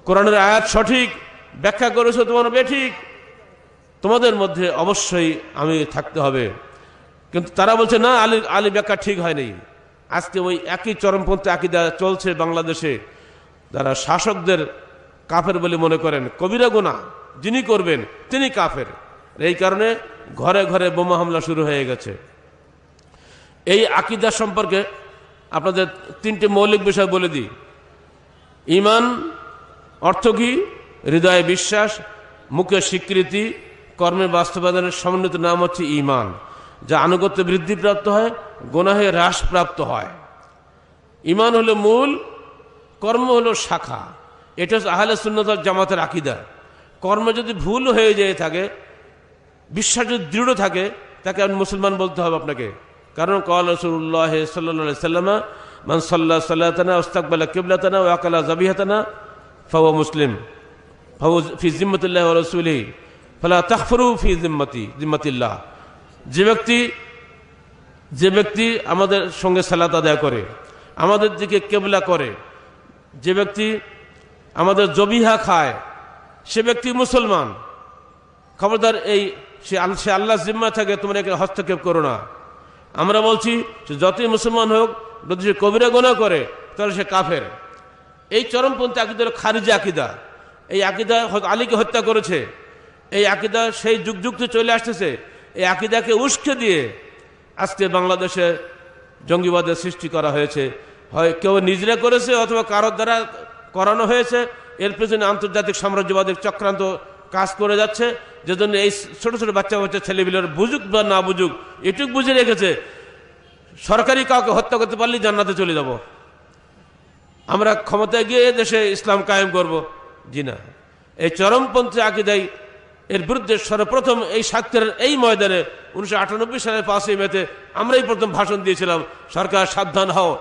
Speaker 1: কোরআনের আয়াত সঠিক ব্যাখ্যা করেছো, তোমার বেঠিক, তোমাদের মধ্যে অবশ্যই আমি থাকতে হবে। কিন্তু তারা বলছে না, আলী ব্যাখ্যা ঠিক হয়নি। আজকে ওই একই চরমপন্থী আকীদা চলছে বাংলাদেশে। যারা শাসকদের কাফের বলে মনে করেন, কবিরা গুনাহ যিনি করবেন তিনি কাফের। এই কারণে ঘরে ঘরে বোমা হামলা শুরু হয়ে গেছে। এই আকীদা সম্পর্কে আপনাদের তিনটি মৌলিক বিষয় বলে দিই। ঈমান অর্থ কি? হৃদয়ে বিশ্বাস, মুখে স্বীকৃতি, কর্মে বাস্তবায়নের সমন্বিত নাম হচ্ছে ঈমান, যা আনুগত্য বৃদ্ধিপ্রাপ্ত হয়, গুনাহে হ্রাসপ্রাপ্ত হয়। ঈমান হলো মূল, কর্ম হলো শাখা। এটা হচ্ছে আহলে সুন্নাত ওয়াল জামাতের আকীদা। কর্ম যদি ভুল হয়ে যেয়ে থাকে, বিশ্বাস যদি দৃঢ় থাকে, তাকে আপনি মুসলমান বলতে হবে আপনাকে। কারণ ক্বালা রাসূলুল্লাহ সাল্লাল্লাহু আলাইহি ওয়াসাল্লাম, মান সাল্লা সালাতানা ওয়াস্তাকবালা কিবলাতানা ওয়া আকালা যাবিহাতানা ফাহুয়া মুসলিম, ফাহুয়া ফি জিম্মাতিল্লাহি ওয়া রাসূলিহি, ফালা তাখফুরু ফি জিম্মাতিল্লাহ। যে ব্যক্তি আমাদের সঙ্গে সালাত আদায় করে, আমাদের দিকে কিবলা করে, যে ব্যক্তি আমাদের জবিহা খায়, সে ব্যক্তি মুসলমান। খবরদার সে আল্লাহ জিম্মা থাকে, তোমরা একে হস্তক্ষেপ করো না। আমরা বলছি যে যতই মুসলমান হোক, যদি সে কবিরা গুনাহ করে তাহলে সে কাফের। এই চরমপন্থী আকীদা হলো খারিজি আকীদা। এই আকীদা আলীকে হত্যা করেছে। এই আকীদা সেই যুগ যুগ থেকে চলে আসতেছে। এই আকীদাকে উস্কে দিয়ে আজকে বাংলাদেশে জঙ্গিবাদের সৃষ্টি করা হয়েছে। হয় কেউ নিজেরা করেছে অথবা কারোর দ্বারা করানো হয়েছে। এর পেছনে আন্তর্জাতিক সাম্রাজ্যবাদের চক্রান্ত কাজ করে যাচ্ছে, যে জন্য এই ছোট ছোট বাচ্চা বাচ্চা ছেলেপিলের বুঝুক বা না বুঝুক, এটুক বুঝে রেখেছে সরকারি কাউকে হত্যা করতে পারলেই জান্নাতে চলে যাব, আমরা ক্ষমতায় গিয়ে দেশে ইসলাম কায়েম করব। জি না, এই চরমপন্থী আকীদাই এর বিরুদ্ধে সর্বপ্রথম এই সাক্ষ্যের এই ময়দানে 1998 সালের 5ই মেতে আমরাই প্রথম ভাষণ দিয়েছিলাম, সরকার সাবধান হও।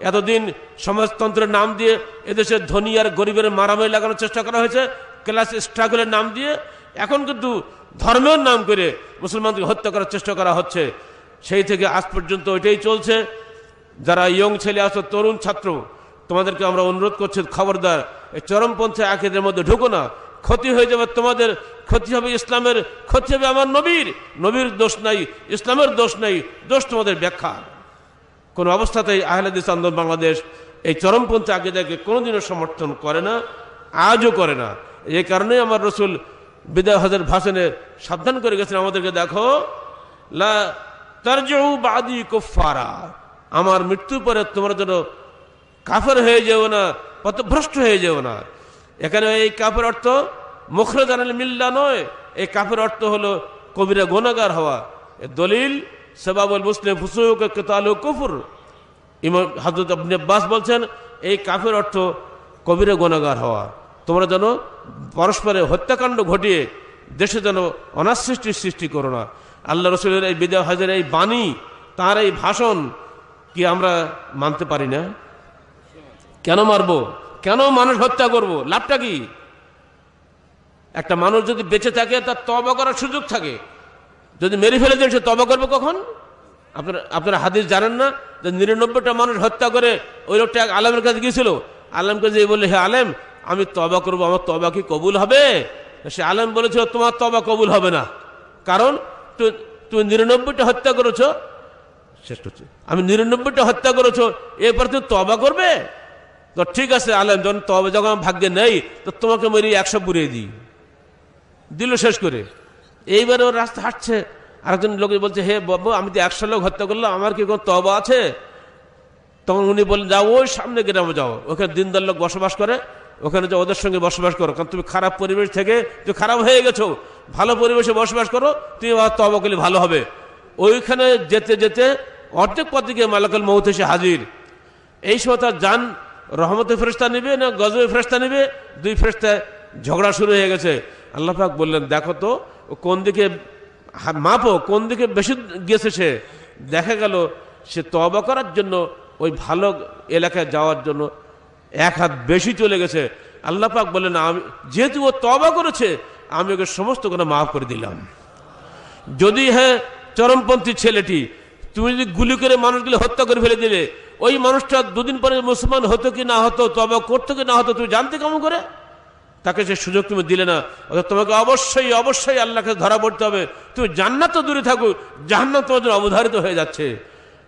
Speaker 1: এতদিন সমাজতন্ত্রের নাম দিয়ে এদেশের ধনী আর গরিবের মারামারি লাগানোর চেষ্টা করা হয়েছে, ক্লাস স্ট্রাগলের নাম দিয়ে। এখন কিন্তু ধর্মের নাম করে মুসলমানকে হত্যা করার চেষ্টা করা হচ্ছে। সেই থেকে আজ পর্যন্ত ওইটাই চলছে। যারা ইয়ং ছেলে আছো, তরুণ ছাত্র, তোমাদেরকে আমরা অনুরোধ করছি, খবরদার এই চরমপন্থী আকীদার মধ্যে ঢুকো না। ক্ষতি হয়ে যাবে তোমাদের, ক্ষতি হবে ইসলামের, ক্ষতি হবে আমার নবীর দোষ নাই, ইসলামের দোষ নাই, দোষ তোমাদের ব্যাখ্যা। কোন অবস্থাতেই আহলে হাদিস আন্দোলন বাংলাদেশ এই চরমপন্থী আকীদাকে কোনোদিনও সমর্থন করে না, আজও করে না। এই কারণেই আমার রসুল বিদায় হজের ভাষণে সাবধান করে গেছেন আমাদেরকে, দেখো লা তারজিউ বাদি কুফারা, আমার মৃত্যুর পরে তোমরা যেন কাফের হয়ে যেও না, পথভ্রষ্ট হয়ে যেও না। এখানে এই কাফের অর্থ মুখরাজান আল মিল্লাহ নয়, এই কাফের অর্থ হলো কবিরা গুনাহগার হওয়া। এর দলিল সাবাবুল মুসলিম ফুসুক কিতালু কুফর। ইমাম হযরত ইবনে আব্বাস বলছেন, এই কাফের অর্থ কবিরা গুনাহগার হওয়া। তোমরা যেন পরস্পরে হত্যাকাণ্ড ঘটিয়ে দেশে যেন অনাসৃষ্টির সৃষ্টি করো না। আল্লাহ রসুলের এই বিদায় হজের এই বাণী, তার এই ভাষণ কি আমরা মানতে পারি না? কেন মারবো? কেন মানুষ হত্যা করব? লাভটা কি? একটা মানুষ যদি বেঁচে থাকে তার তওবা করার সুযোগ থাকে। যদি মেরে ফেলে দেন, সে তওবা করবে কখন? আপনারা হাদিস জানেন না যে 99টা মানুষ হত্যা করে ওই লোকটা এক আলেমের কাছে গিয়েছিল। আলেমকে যে বললে, হে আলেম, আমি তওবা করব, আমার তওবা কি কবুল হবে? সে আলেম বলেছিল, তোমার তওবা কবুল হবে না, কারণ তুমি 99টা হত্যা করেছো। শ্রেষ্ঠ হচ্ছে, আমি 99টা হত্যা করেছো, এরপর তুমি তওবা করবে? তো ঠিক আছে আলেম, যখন তওবা যখন ভাগ্যে নেই, তো তোমাকে মেরে 100 পুড়িয়ে দিই, দিল শেষ করে। এইবারে ওর রাস্তা হাঁটছে, আরেকজন লোক বলছে, হে বাবু, আমি তো 100 লোক হত্যা করলাম, আমার কি কোনো তওবা আছে? তখন উনি বললেন, যাও ওই সামনে গ্রামে যাও, ওখানে দিনদার লোক বসবাস করে, ওখানে যাও, ওদের সঙ্গে বসবাস করো। কারণ তুমি খারাপ পরিবেশ থেকে যে খারাপ হয়ে গেছো, ভালো পরিবেশে বসবাস করো, তুমি তওবা করলে ভালো হবে। ওইখানে যেতে যেতে অর্ধেক পথে গিয়ে মালাকুল মউত এসে হাজির। এই সময় তার জান রহমতের ফেরেশতা নেবে না গজবের ফেরেশতা নেবে? দুই ফেরেশতায় ঝগড়া শুরু হয়ে গেছে। আল্লাহ পাক বললেন, দেখো তো কোন দিকে মাপো, কোন দিকে বেশি গেছে। সে দেখা গেল সে তওবা করার জন্য, ওই ভালো এলাকায় যাওয়ার জন্য 1 হাত বেশি চলে গেছে। আল্লাহ পাক বললেন, আমি যেহেতু ও তওবা করেছে, আমি ওকে সমস্ত গুনাহ মাফ করে দিলাম। যদি হ্যাঁ চরমপন্থী ছেলেটি, তুমি যদি গুলি করে মানুষগুলো হত্যা করে ফেলে দিলে, ওই মানুষটা দুদিন পরে মুসলমান হতো কি না হতো, তবে করতো কি না হতো, তুমি জানতে কেমন করে? তাকে সে সুযোগ তুমি দিলে না। অর্থাৎ তোমাকে অবশ্যই অবশ্যই আল্লাহকে ধরা পড়তে হবে। তুমি জান্নাত তো দূরে থাকো, জাহান্নাম তোমার জন্য অবধারিত হয়ে যাচ্ছে।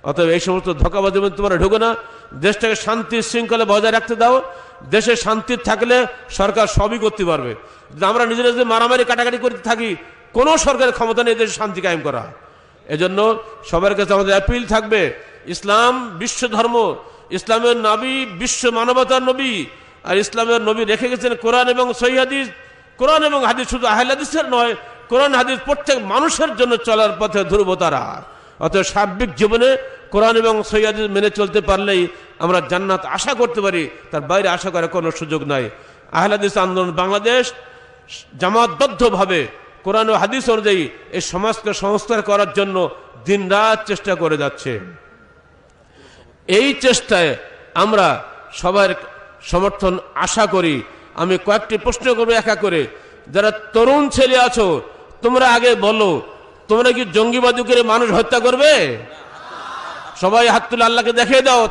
Speaker 1: অতএব এই সমস্ত ধোঁকাবাজির মধ্যে তোমরা ঢুকো না। দেশটাকে শান্তি শৃঙ্খলা বজায় রাখতে দাও। দেশে শান্তি থাকলে সরকার সবই করতে পারবে। যদি আমরা নিজেরা যদি মারামারি কাটাকাটি করতে থাকি, কোনো সরকারের ক্ষমতা নেই দেশে শান্তি কায়েম করা। এজন্য সবার কাছে আমাদের অ্যাপিল থাকবে, ইসলাম বিশ্ব ধর্ম, ইসলামের নবী বিশ্ব মানবতার নবী, আর ইসলামের নবী রেখে গেছেন কোরআন এবং সহিহ হাদিস। কোরআন এবং হাদিস শুধু আহলে হাদিসের নয়, কোরআন হাদিস প্রত্যেক মানুষের জন্য চলার পথে ধ্রুবতারা। অতএব সার্বিক জীবনে কোরআন এবং সহিহ হাদিস মেনে চলতে পারলেই আমরা জান্নাত আশা করতে পারি, তার বাইরে আশা করার কোনো সুযোগ নাই। আহলে হাদিস আন্দোলন বাংলাদেশ জামাতবদ্ধভাবে কোরআন ও হাদিস অনুযায়ী এই সমাজকে সংস্কার করার জন্য দিনরাত চেষ্টা করে যাচ্ছে। এই চেষ্টায় আমরা সবার সমর্থন আশা করি। আমি কয়েকটি প্রশ্ন করবো একা করে। যারা তরুণ ছেলে আছো, তোমরা আগে বলো, তোমরা কি জঙ্গিবাদী করে মানুষ হত্যা করবে? সবাই হাত তুলে আল্লাহকে দেখিয়ে দাও,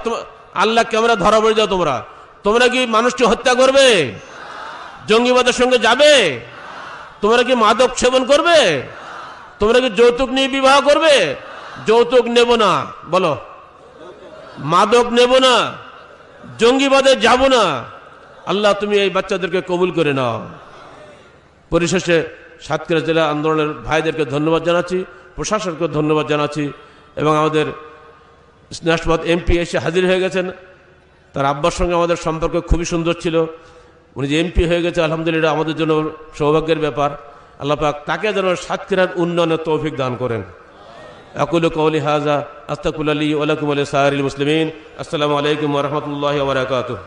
Speaker 1: আল্লাহ ক্যামেরা ধরা পড়ে যাও। তোমরা তোমরা কি মানুষকে হত্যা করবে? জঙ্গিবাদের সঙ্গে যাবে? তোমরা কি মাদক সেবন করবে? তোমরা কি যৌতুক নিয়ে বিবাহ করবে? যৌতুক নেব না, বলো। মাদক নেব না, জঙ্গিবাদে যাব না। আল্লাহ তুমি এই বাচ্চাদেরকে কবুল করে নাও। পরিশেষে সাতক্ষীরা জেলা আন্দোলনের ভাইদেরকে ধন্যবাদ জানাচ্ছি, প্রশাসনকে ধন্যবাদ জানাচ্ছি, এবং আমাদের স্নেহাসপদ এমপি এসে হাজির হয়ে গেছেন। তার আব্বার সঙ্গে আমাদের সম্পর্ক খুবই সুন্দর ছিল। উনি যে এমপি হয়ে গেছে, আলহামদুলিল্লাহ আমাদের জন্য সৌভাগ্যের ব্যাপার। আল্লাহ পাক তাকে যেন সাতক্ষীরার উন্নয়নের তৌফিক দান করেন। আকুলু কওলি হাযা আস্তাগফিরুল্লাহ লি ওয়া লাকুম ওয়া লিসাইরিল মুসলিমিন। আসসালামু আলাইকুম ওয়া রাহমাতুল্লাহি ওয়া বারাকাতুহু।